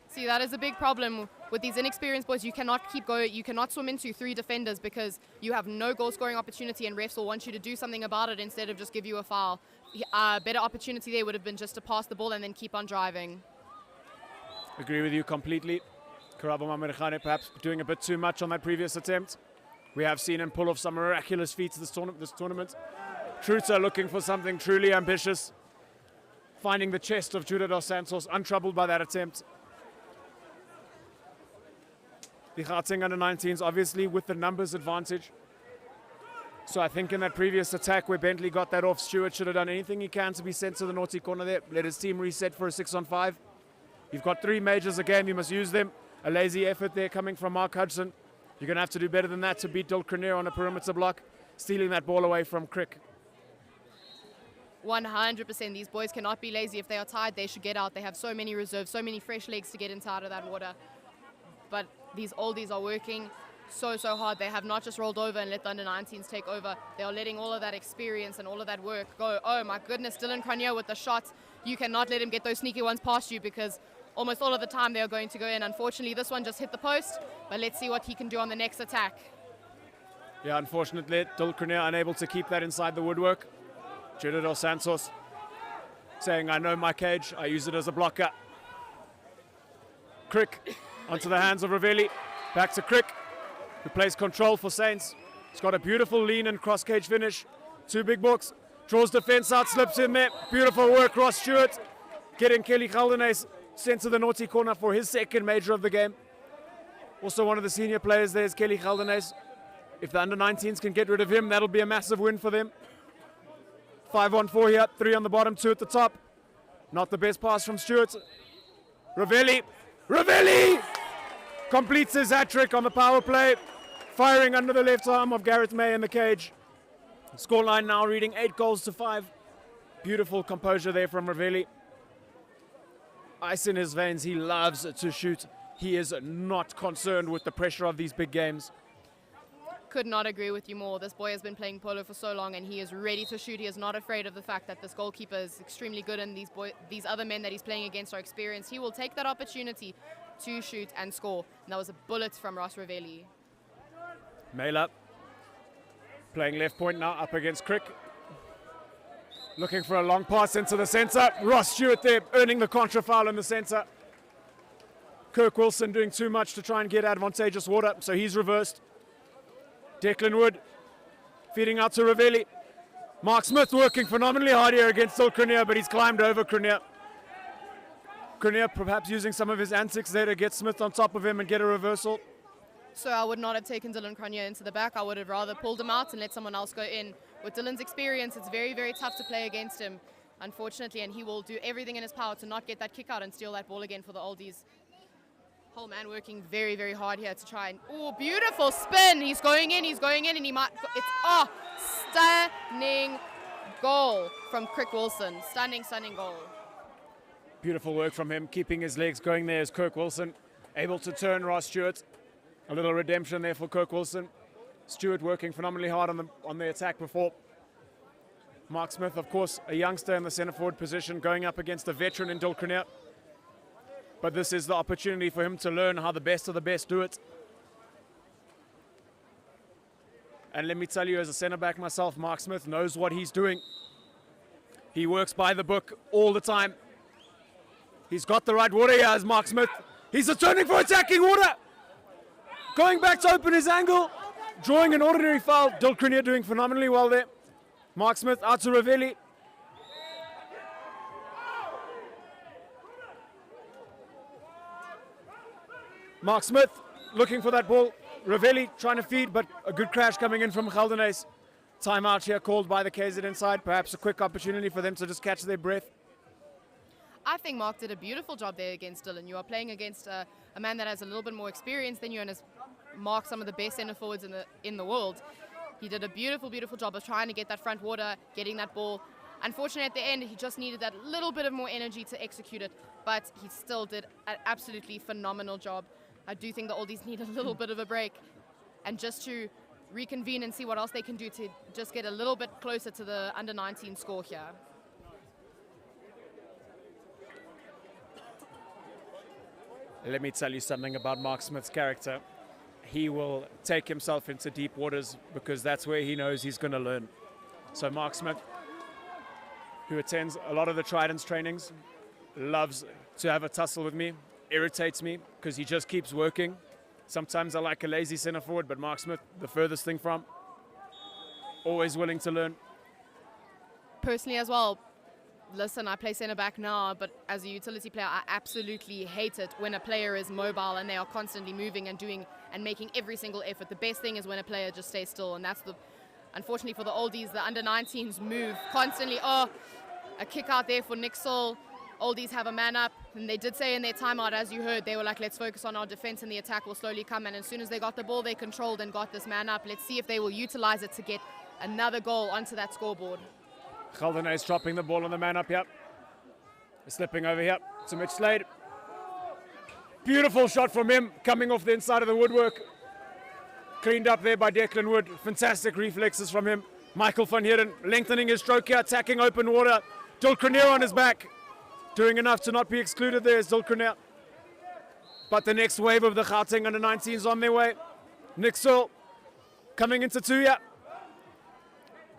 See, that is a big problem with these inexperienced boys. You cannot keep going. You cannot swim into 3 defenders because you have no goal scoring opportunity, and refs will want you to do something about it instead of just give you a foul. A better opportunity there would have been just to pass the ball and then keep on driving. Agree with you completely. Karabo Mamarikane perhaps doing a bit too much on that previous attempt. We have seen him pull off some miraculous feats this tournament. Truter looking for something truly ambitious. Finding the chest of Judith dos Santos, untroubled by that attempt. The Gauteng under-19s obviously with the numbers advantage. So I think in that previous attack where Bentley got that off, Stewart should have done anything he can to be sent to the naughty corner there. Let his team reset for a 6-on-5. You've got 3 majors a game, you must use them. A lazy effort there coming from Mark Hudson. You're going to have to do better than that to beat Dilkranier on a perimeter block, stealing that ball away from Crick. 100%. These boys cannot be lazy. If they are tired, they should get out. They have so many reserves, so many fresh legs to get into out of that water. But these oldies are working so hard. They have not just rolled over and let the under-19s take over. They are letting all of that experience and all of that work go. Oh my goodness, Dylan Cranier with the shot. You cannot let him get those sneaky ones past you because almost all of the time they are going to go in. Unfortunately, this one just hit the post, but let's see what he can do on the next attack. Yeah, unfortunately, Dilkranier unable to keep that inside the woodwork. Judith dos Santos saying, I know my cage, I use it as a blocker. Crick onto the hands of Ravelli. Back to Crick, who plays control for Saints. He's got a beautiful lean and cross cage finish. 2 big books, draws defense out, slips in there. Beautiful work, Ross Stewart. Getting Kelly Geldenhuys sent to the naughty corner for his 2nd major of the game. Also one of the senior players there is Kelly Geldenhuys. If the under-19s can get rid of him, that'll be a massive win for them. 5-on-4 here, 3 on the bottom, 2 at the top. Not the best pass from Stewart. Ravelli completes his hat-trick on the power play, firing under the left arm of Gareth May in the cage. Scoreline now reading 8-5. Beautiful composure there from Ravelli. Ice in his veins, he loves to shoot. He is not concerned with the pressure of these big games. Could not agree with you more. This boy has been playing polo for so long and he is ready to shoot. He is not afraid of the fact that this goalkeeper is extremely good and these other men that he's playing against are experienced. He will take that opportunity to shoot and score. And that was a bullet from Ross Ravelli. Mela playing left point now up against Crick. Looking for a long pass into the centre. Ross Stewart there earning the contra foul in the centre. Kirk Wilson doing too much to try and get advantageous water, so he's reversed. Declan Wood feeding out to Ravelli. Mark Smith working phenomenally hard here against Dilkranier, but he's climbed over Cranier. Cranier perhaps using some of his antics there to get Smith on top of him and get a reversal. So I would not have taken Dylan Cranier into the back. I would have rather pulled him out and let someone else go in. With Dylan's experience, it's very tough to play against him, unfortunately, and he will do everything in his power to not get that kick out and steal that ball again for the oldies. Whole man working very hard here to try and, oh, beautiful spin. He's going in, and he might, it's, stunning goal from Crick Wilson. Stunning goal. Beautiful work from him, keeping his legs going there as Kirk Wilson, able to turn Ross Stewart. A little redemption there for Kirk Wilson. Stewart working phenomenally hard on the attack before. Mark Smith, of course, a youngster in the centre forward position, going up against a veteran in Dilkranier. But this is the opportunity for him to learn how the best of the best do it. And let me tell you, as a centre-back myself, Mark Smith knows what he's doing. He works by the book all the time. He's got the right water here as Mark Smith. He's returning for attacking water. Going back to open his angle. Drawing an ordinary foul. Dilkranier doing phenomenally well there. Mark Smith out to Ravelli. Mark Smith looking for that ball. Ravelli trying to feed, but a good crash coming in from Geldenhuys. Timeout here called by the KZN side. Perhaps a quick opportunity for them to just catch their breath. I think Mark did a beautiful job there against Dylan. You are playing against a man that has a little bit more experience than you and has marked some of the best centre forwards in the world. He did a beautiful, beautiful job of trying to get that front water, getting that ball. Unfortunately, at the end, he just needed that little bit of more energy to execute it, but he still did an absolutely phenomenal job. I do think the Oldies need a little bit of a break and just to reconvene and see what else they can do to just get a little bit closer to the under-19 score here. Let me tell you something about Mark Smith's character. He will take himself into deep waters because that's where he knows he's going to learn. So Mark Smith, who attends a lot of the Trident's trainings, loves to have a tussle with me, irritates me because he just keeps working. Sometimes I like a lazy center forward, but Mark Smith, the furthest thing from. Always willing to learn. Personally as well, listen, I play center back now, but as a utility player, I absolutely hate it when a player is mobile and they are constantly moving and doing and making every single effort. The best thing is when a player just stays still, and that's the, unfortunately for the Oldies, the under-19s move constantly. Oh, a kick out there for Nick Saul. Oldies have a man up, and they did say in their timeout, as you heard, they were like, let's focus on our defense and the attack will slowly come. And as soon as they got the ball, they controlled and got this man up. Let's see if they will utilize it to get another goal onto that scoreboard. Gauteng is dropping the ball on the man up here. Slipping over here to Mitch Slade. Beautiful shot from him, coming off the inside of the woodwork. Cleaned up there by Declan Wood. Fantastic reflexes from him. Michael van Heeren lengthening his stroke here, attacking open water. Dulcrenier on his back. Doing enough to not be excluded there is Dulcrenier. But the next wave of the Gauteng under-19s on their way. Nick Saul coming into two here.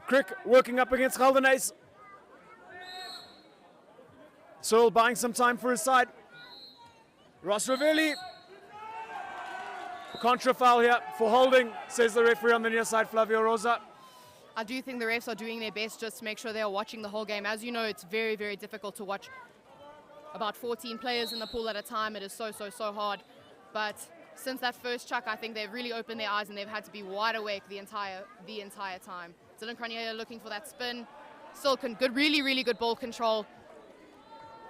Crick working up against Gauteng. Saul buying some time for his side. Ross Ravelli. Contra foul here for holding, says the referee on the near side, Flavio Rosa. I do think the refs are doing their best just to make sure they are watching the whole game. As you know, it's very, very difficult to watch about 14 players in the pool at a time. It is so hard. But since that first chuck, I think they've really opened their eyes and they've had to be wide awake the entire time. Dylan Cronje looking for that spin. Still really, really good ball control.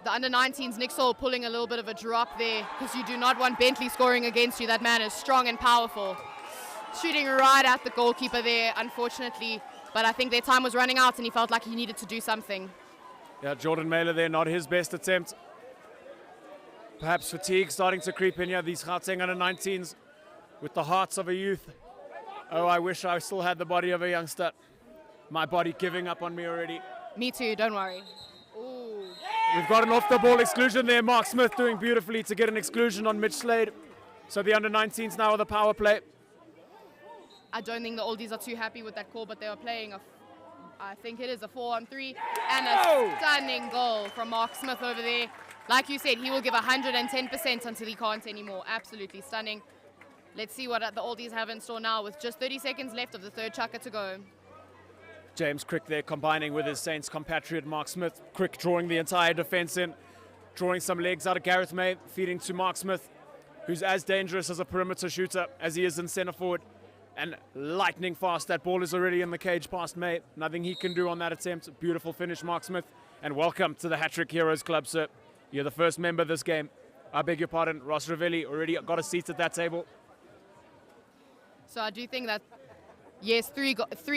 The under-19s, Nick Saul pulling a little bit of a drop there because you do not want Bentley scoring against you. That man is strong and powerful. Shooting right at the goalkeeper there, unfortunately. But I think their time was running out and he felt like he needed to do something. Yeah, Jordan Mailer there, not his best attempt. Perhaps fatigue starting to creep in here. These Gauteng under-19s with the hearts of a youth. Oh, I wish I still had the body of a youngster. My body giving up on me already. Me too, don't worry. Ooh. We've got an off-the-ball exclusion there. Mark Smith doing beautifully to get an exclusion on Mitch Slade. So the under-19s now with the power play. I don't think the Oldies are too happy with that call, but they are playing I think it is a 4-on-3 and a stunning goal from Mark Smith over there. Like you said, he will give 110% until he can't anymore. Absolutely stunning. Let's see what the Oldies have in store now with just 30 seconds left of the third chukker to go. James Crick there combining with his Saints compatriot Mark Smith. Crick drawing the entire defense in, drawing some legs out of Gareth May, feeding to Mark Smith, who's as dangerous as a perimeter shooter as he is in centre forward. And lightning fast, that ball is already in the cage past May. Nothing he can do on that attempt. Beautiful finish, Mark Smith. And welcome to the Hat-Trick Heroes Club, sir. You're the first member of this game. I beg your pardon, Ross Ravelli already got a seat at that table. So I do think that, yes, three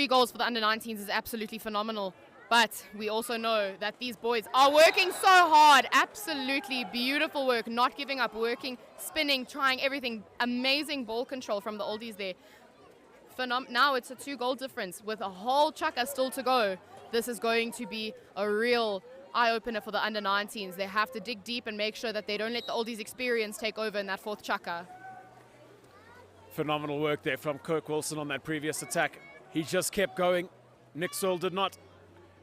goals for the under-19s is absolutely phenomenal. But we also know that these boys are working so hard. Absolutely beautiful work, not giving up, working, spinning, trying everything. Amazing ball control from the Oldies there. Now it's a 2-goal difference with a whole chukker still to go. This is going to be a real eye-opener for the under-19s. They have to dig deep and make sure that they don't let the Oldies experience take over in that fourth chukker. Phenomenal work there from Kirk Wilson on that previous attack. He just kept going. Nick Saul did not.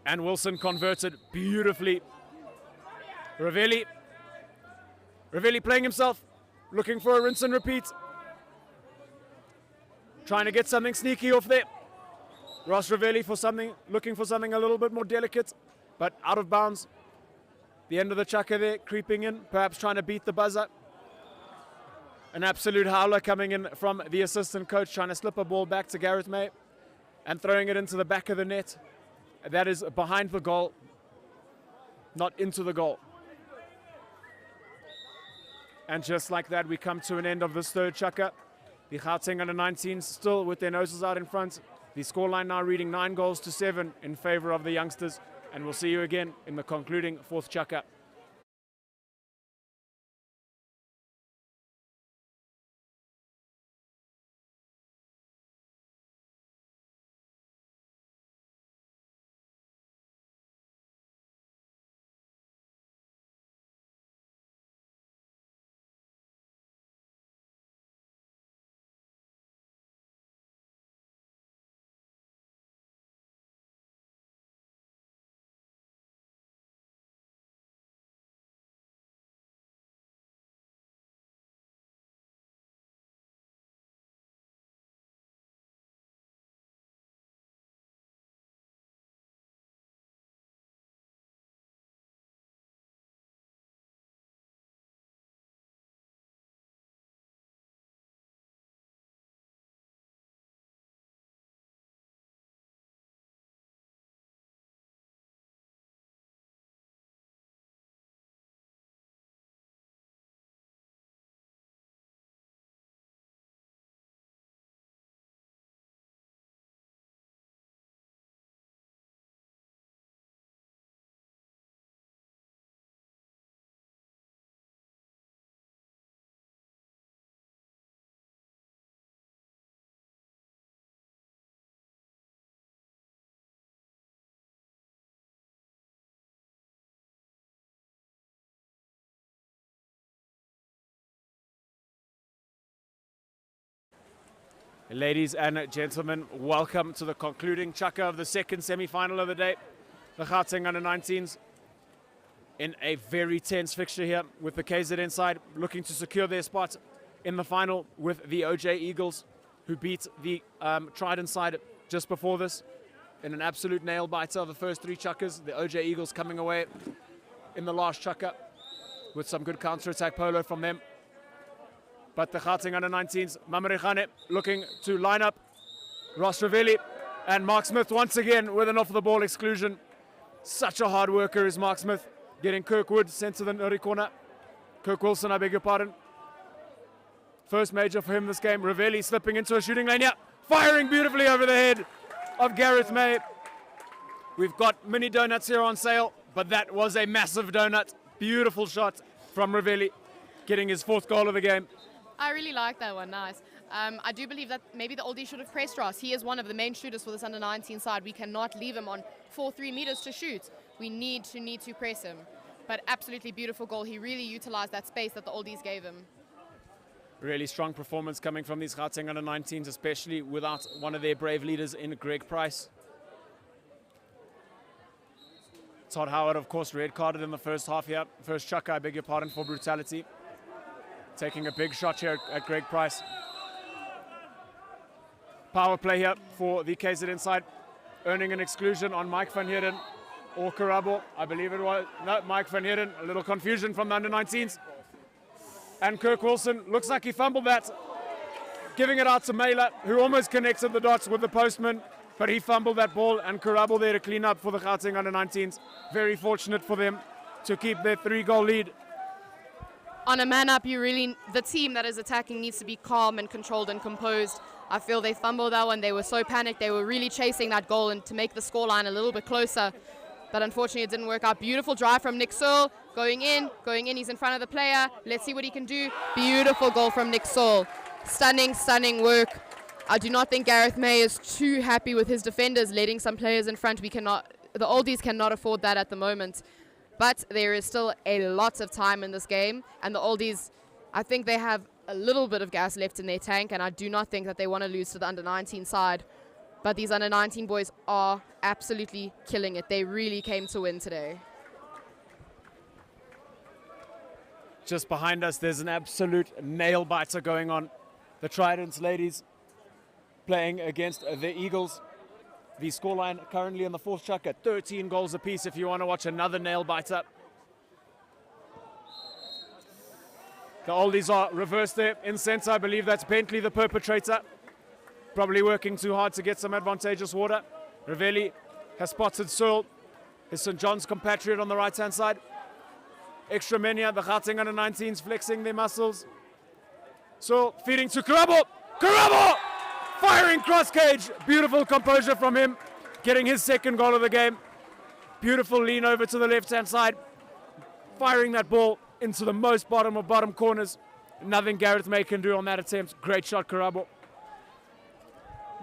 And Wilson converted beautifully. Ravelli playing himself, looking for a rinse and repeat. Trying to get something sneaky off there. Ross Ravelli looking for something a little bit more delicate, but out of bounds. The end of the chukker there, creeping in, perhaps trying to beat the buzzer. An absolute howler coming in from the assistant coach, trying to slip a ball back to Gareth May and throwing it into the back of the net. That is behind the goal, not into the goal. And just like that, we come to an end of this third chukker. The Gauteng under-19s still with their noses out in front, The scoreline now reading 9-7 in favor of the youngsters. And we'll see you again in the concluding fourth chukka. Ladies and gentlemen, welcome to the concluding chukka of the second semi-final of the day. The Gauteng U19s in a very tense fixture here with the KZN side looking to secure their spot in the final with the OJ Eagles, who beat the Trident side just before this in an absolute nail-biter of the first three chukkas. The OJ Eagles coming away in the last chukka with some good counter-attack polo from them. But the Gauteng U19s, Mamarechane looking to line up Ross Ravelli and Mark Smith once again with an off-the-ball exclusion. Such a hard worker is Mark Smith, getting Kirkwood sent to the Nuri corner. Kirk Wilson, I beg your pardon. First major for him this game. Ravelli slipping into a shooting lane here, firing beautifully over the head of Gareth May. We've got mini donuts here on sale, but that was a massive donut. Beautiful shot from Ravelli, getting his fourth goal of the game. I really like that one, nice. I do believe that maybe the Oldies should have pressed Ross. He is one of the main shooters for this under-19 side. We cannot leave him on 4-3 meters to shoot. We need to press him. But absolutely beautiful goal. He really utilized that space that the Oldies gave him. Really strong performance coming from these Gauteng under-19s, especially without one of their brave leaders in Greg Price. Todd Howard, of course, red carded in the first half here. First chukka, I beg your pardon, for Brutality. Taking a big shot here at Greg Price. Power play here for the KZN side. Earning an exclusion on Mike van Heerden or Karabo, I believe it was. No, Mike van Heerden. A little confusion from the under-19s. And Kirk Wilson, looks like he fumbled that. Giving it out to Mailer, who almost connected the dots with the postman. But he fumbled that ball, and Karabo there to clean up for the Gauteng under-19s. Very fortunate for them to keep their 3-goal lead. On a man up, the team that is attacking needs to be calm and controlled and composed. I feel they fumbled that one. They were so panicked. They were really chasing that goal and to make the scoreline a little bit closer. But unfortunately, it didn't work out. Beautiful drive from Nick Searle. Going in. He's in front of the player. Let's see what he can do. Beautiful goal from Nick Searle. Stunning work. I do not think Gareth May is too happy with his defenders letting some players in front. The Oldies cannot afford that at the moment. But there is still a lot of time in this game, and the Oldies, I think they have a little bit of gas left in their tank, and I do not think that they want to lose to the under-19 side. But these under-19 boys are absolutely killing it. They really came to win today. Just behind us, there's an absolute nail-biter going on. The Tridents ladies playing against the Eagles. The scoreline currently in the fourth chukka, 13 goals apiece if you want to watch another nail-biter. The Oldies are reversed there in centre. I believe that's Bentley, the perpetrator. Probably working too hard to get some advantageous water. Ravelli has spotted Searle, his St. John's compatriot on the right-hand side. Extra men here, the Gauteng under-19s flexing their muscles. Searle feeding to Karabo. Karabo! firing cross cage. Beautiful composure from him, getting his second goal of the game. Beautiful lean over to the left-hand side, firing that ball into the most bottom of bottom corners. Nothing Gareth May can do on that attempt. Great shot, Karabo.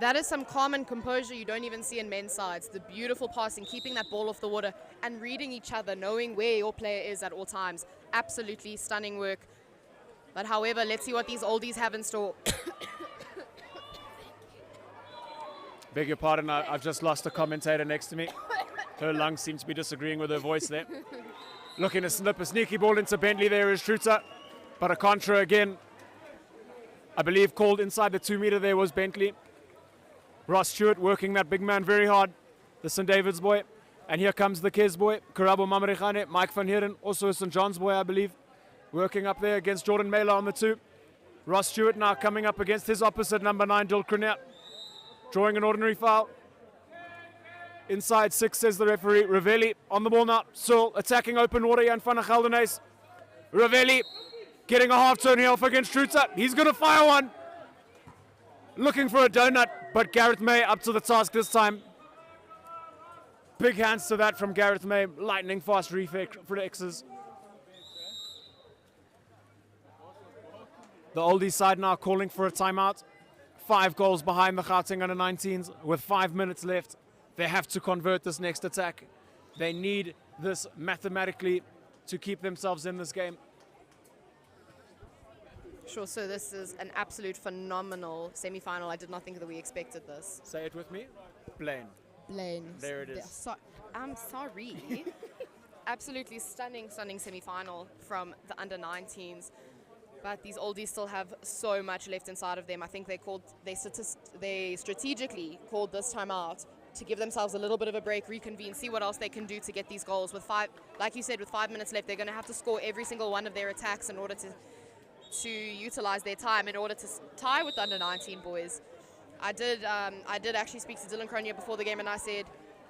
That is some calm and composure you don't even see in men's sides. The beautiful passing, keeping that ball off the water and reading each other, knowing where your player is at all times. Absolutely stunning work. But however, let's see what these oldies have in store. Beg your pardon, I've just lost a commentator next to me. Her lungs seem to be disagreeing with her voice there. Looking to slip a sneaky ball into Bentley there is Schroeter. But a contra again. I believe called inside the 2 meter there was Bentley. Ross Stewart working that big man very hard. The St. David's boy. And here comes the Kes boy, Karabo Mamarikhane, Mike van Heeren, also a St. John's boy, I believe. Working up there against Jordan Mela on the 2. Ross Stewart now coming up against his opposite, number 9, Dil Kruniat. Drawing an ordinary foul. Inside 6, says the referee. Ravelli on the ball now. Searle attacking open water here in front of Geldenhuys. Ravelli getting a half-turn here off against Schroeter. He's going to fire one. Looking for a donut, but Gareth May up to the task this time. Big hands to that from Gareth May. Lightning fast reflexes. The Oldies side now calling for a timeout. 5 goals behind the Gauteng U19s with 5 minutes left. They have to convert this next attack. They need this mathematically to keep themselves in this game. Sure, so this is an absolute phenomenal semi-final. I did not think that we expected this. Say it with me. Blaine. There it is. I'm sorry. Absolutely stunning semi-final from the under-19s. But these oldies still have so much left inside of them. I think they strategically called this time out to give themselves a little bit of a break, reconvene, see what else they can do to get these goals. With 5, like you said, with 5 minutes left, they're going to have to score every single one of their attacks in order to utilize their time in order to tie with the under-19 boys. I did actually speak to Dylan Cronje before the game, and I said,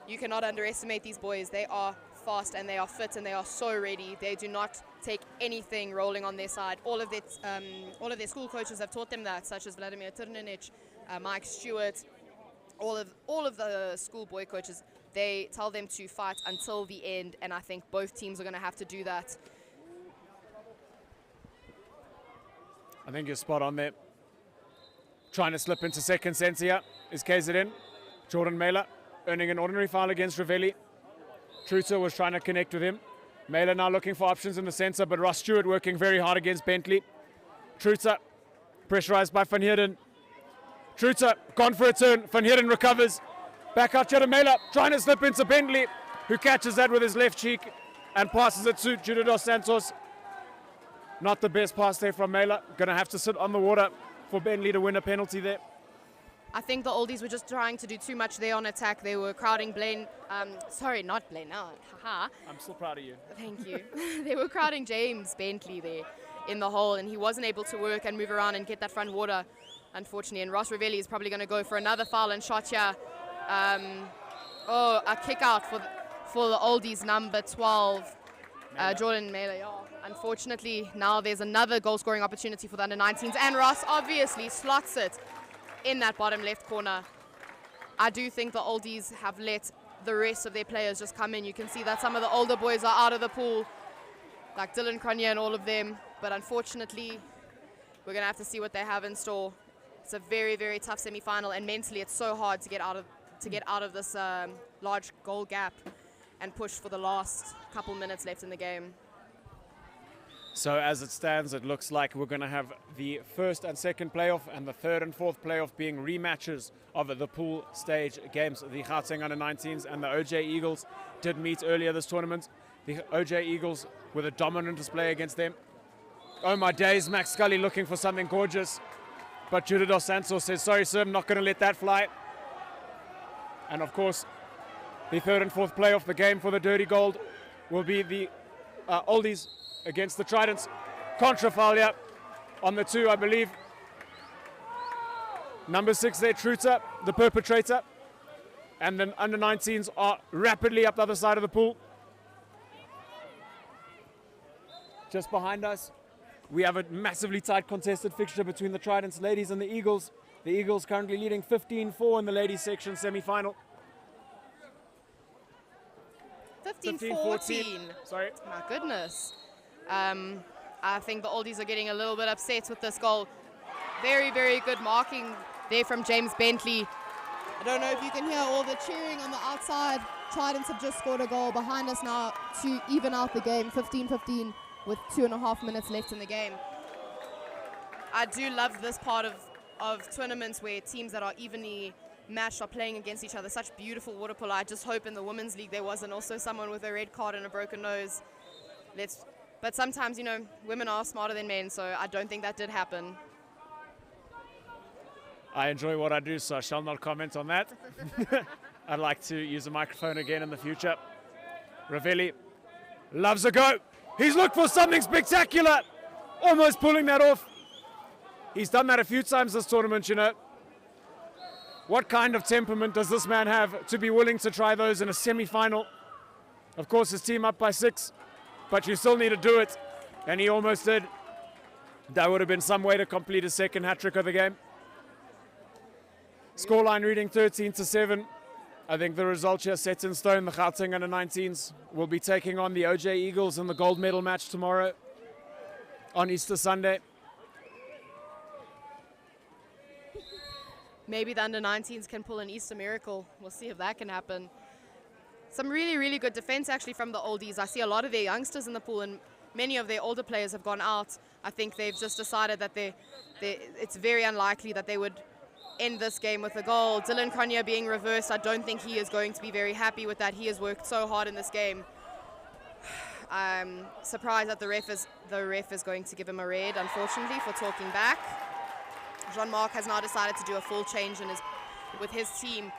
you cannot underestimate these boys. They are fast and they are fit and they are so ready. They do not take anything rolling on their side. All of their school coaches have taught them that, such as Vladimir Turnanic, Mike Stewart, all of the schoolboy coaches. They tell them to fight until the end, and I think both teams are going to have to do that. I think you're spot on there. Trying to slip into second sense here is KZN. Jordan Mela earning an ordinary foul against Ravelli. Schroeter was trying to connect with him. Mela now looking for options in the centre, but Ross Stewart working very hard against Bentley. Schroeter pressurised by Van Heeren. Schroeter gone for a turn. Van Heeren recovers. Back out to Mela, trying to slip into Bentley, who catches that with his left cheek and passes it to Judith dos Santos. Not the best pass there from Mela. Going to have to sit on the water for Bentley to win a penalty there. I think the oldies were just trying to do too much there on attack. They were crowding Blaine. Sorry, not Blaine. No, haha. I'm still proud of you. Thank you. They were crowding James Bentley there in the hole, and he wasn't able to work and move around and get that front water, unfortunately. And Ross Ravelli is probably going to go for another foul and shot here. A kick out for the oldies, number 12, Jordan Mela. Yeah. Unfortunately, now there's another goal-scoring opportunity for the under-19s, and Ross obviously slots it in that bottom left corner. I do think the oldies have let the rest of their players just come in. You can see that some of the older boys are out of the pool, like Dylan Cronje and all of them. But unfortunately, we're going to have to see what they have in store. It's a very, very tough semi-final, and mentally it's so hard to get out of this large goal gap and push for the last couple minutes left in the game. So as it stands, it looks like we're going to have the first and second playoff and the third and fourth playoff being rematches of the pool stage games. The Gauteng Under-19s and the OJ Eagles did meet earlier this tournament. The OJ Eagles with a dominant display against them. Oh my days, Max Scully looking for something gorgeous. But Judith dos Santos says, sorry sir, I'm not going to let that fly. And of course, the third and fourth playoff, the game for the Dirty Gold, will be the Oldies against the Tridents. Contra foul here on the 2, I believe. Number 6 there, Schroeter, the perpetrator. And then under-19s are rapidly up the other side of the pool. Just behind us, we have a massively tight contested fixture between the Tridents ladies and the Eagles. The Eagles currently leading 15-4 in the ladies section semi-final. 15-14. Sorry. My goodness. I think the Oldies are getting a little bit upset with this goal. Very, very good marking there from James Bentley. I don't know if you can hear all the cheering on the outside. Tridents have just scored a goal behind us now to even out the game, 15-15 with 2.5 minutes left in the game. I do love this part of tournaments where teams that are evenly matched are playing against each other. Such beautiful water polo. I just hope in the women's league there wasn't also someone with a red card and a broken nose. But sometimes, you know, women are smarter than men, so I don't think that did happen. I enjoy what I do, so I shall not comment on that. I'd like to use a microphone again in the future. Ravelli loves a go. He's looked for something spectacular. Almost pulling that off. He's done that a few times this tournament, you know. What kind of temperament does this man have to be willing to try those in a semi-final? Of course, his team up by 6, but you still need to do it. And he almost did. That would have been some way to complete his second hat-trick of the game. Scoreline reading 13-7. I think the result here set in stone. The Gauteng U19s will be taking on the OJ Eagles in the gold medal match tomorrow on Easter Sunday. Maybe the under-19s can pull an Easter miracle. We'll see if that can happen. Some really, really good defense actually from the Oldies. I see a lot of their youngsters in the pool, and many of their older players have gone out. I think they've just decided that it's very unlikely that they would end this game with a goal. Dylan Cronje being reversed, I don't think he is going to be very happy with that. He has worked so hard in this game. I'm surprised that the ref is going to give him a red, unfortunately, for talking back. Jean-Marc has now decided to do a full change with his team.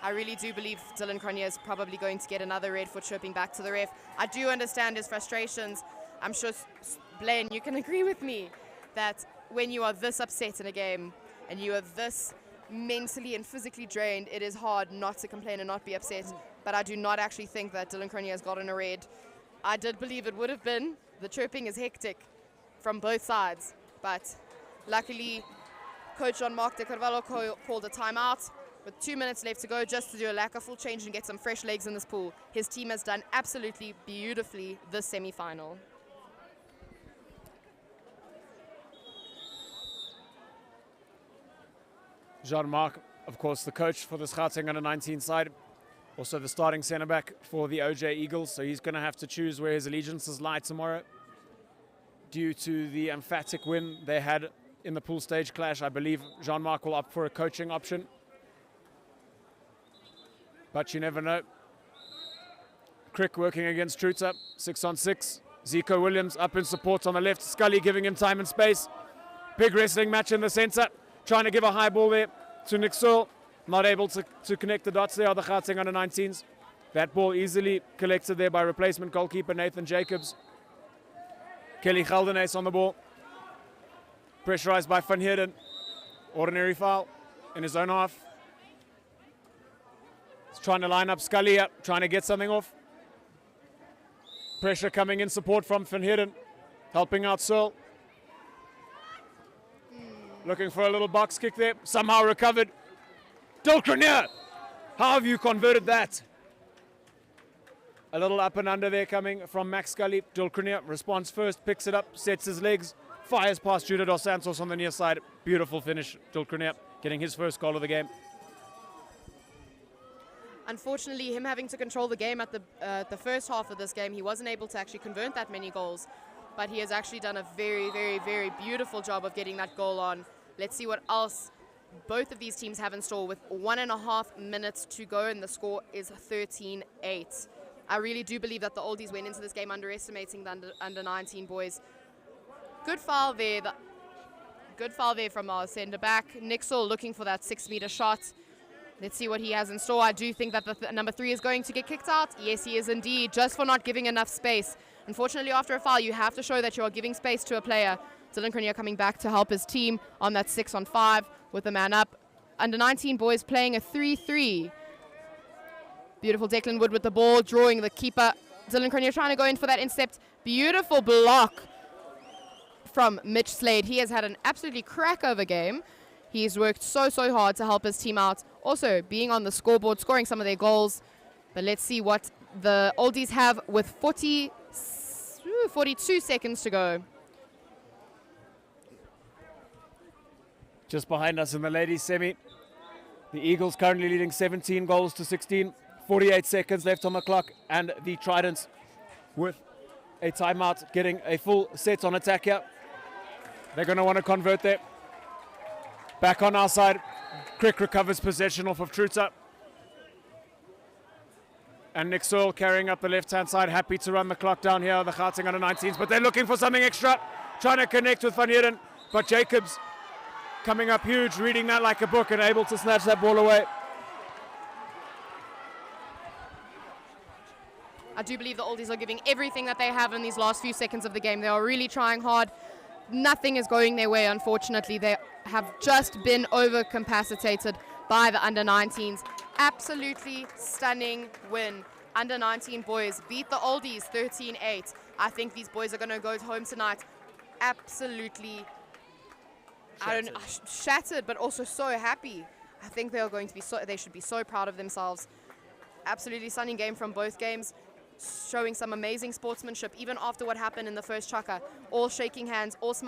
I really do believe Dylan Cronje is probably going to get another red for chirping back to the ref. I do understand his frustrations. I'm sure, Blaine, you can agree with me that when you are this upset in a game and you are this mentally and physically drained, it is hard not to complain and not be upset. But I do not actually think that Dylan Cronje has gotten a red. I did believe it would have been. The chirping is hectic from both sides. But luckily, Coach Jean-Marc de Carvalho called a timeout with 2 minutes left to go just to do a lacquer full change and get some fresh legs in this pool. His team has done absolutely beautifully this semi-final. Jean-Marc, of course, the coach for this Gauteng Under-19 side, also the starting centre-back for the OJ Eagles, so he's going to have to choose where his allegiances lie tomorrow. Due to the emphatic win they had in the pool stage clash, I believe Jean-Marc will opt for a coaching option. But you never know. Crick working against Truter, 6-on-6. Zico Williams up in support on the left. Scully giving him time and space. Big wrestling match in the centre. Trying to give a high ball there to Nick Searle. Not able to connect the dots there are the Gauteng Under-19s. That ball easily collected there by replacement goalkeeper Nathan Jacobs. Kelly Geldenes on the ball. Pressurized by Van Heerden. Ordinary foul in his own half. He's trying to line up Scully up, trying to get something off. Pressure coming in support from Van Heerden. Helping out Searle. Looking for a little box kick there. Somehow recovered. Dilkranier! How have you converted that? A little up and under there coming from Max Scully. Dilkranier responds first, picks it up, sets his legs, fires past Judah Dos Santos on the near side. Beautiful finish. Dilkranier getting his first goal of the game. Unfortunately, him having to control the game at the first half of this game, he wasn't able to actually convert that many goals. But he has actually done a very, very, very beautiful job of getting that goal on. Let's see what else both of these teams have in store with 1.5 minutes to go, and the score is 13-8. I really do believe that the Oldies went into this game underestimating the under-19 boys. Good foul there. Good foul there from our centre back. Nick Searle looking for that 6-meter shot. Let's see what he has in store. I do think that the number 3 is going to get kicked out. Yes, he is indeed, just for not giving enough space. Unfortunately, after a foul, you have to show that you are giving space to a player. Dylan Cronje coming back to help his team on that 6-on-5 with the man up. Under-19 boys playing a 3-3. Beautiful Declan Wood with the ball, drawing the keeper. Dylan Cronje trying to go in for that intercept. Beautiful block from Mitch Slade. He has had an absolutely crack-over game. He's worked so hard to help his team out. Also, being on the scoreboard, scoring some of their goals. But let's see what the Oldies have with 42 seconds to go. Just behind us in the ladies semi, the Eagles currently leading 17 goals to 16. 48 seconds left on the clock, and the Tridents with a timeout getting a full set on attack here. They're going to want to convert there. Back on our side, Crick recovers possession off of Truta. And Nick Searle carrying up the left-hand side, happy to run the clock down here, the Gauteng U19s, but they're looking for something extra, trying to connect with Van Heerden, but Jacobs coming up huge, reading that like a book and able to snatch that ball away. I do believe the Oldies are giving everything that they have in these last few seconds of the game. They are really trying hard. Nothing is going their way, unfortunately. They have just been overcapacitated by the under-19s. Absolutely stunning win. Under-19 boys beat the Oldies 13-8. I think these boys are going to go home tonight absolutely shattered, but also so happy. I think they are going to be they should be so proud of themselves. Absolutely stunning game from both games, showing some amazing sportsmanship even after what happened in the first chukka. All shaking hands, all smiling.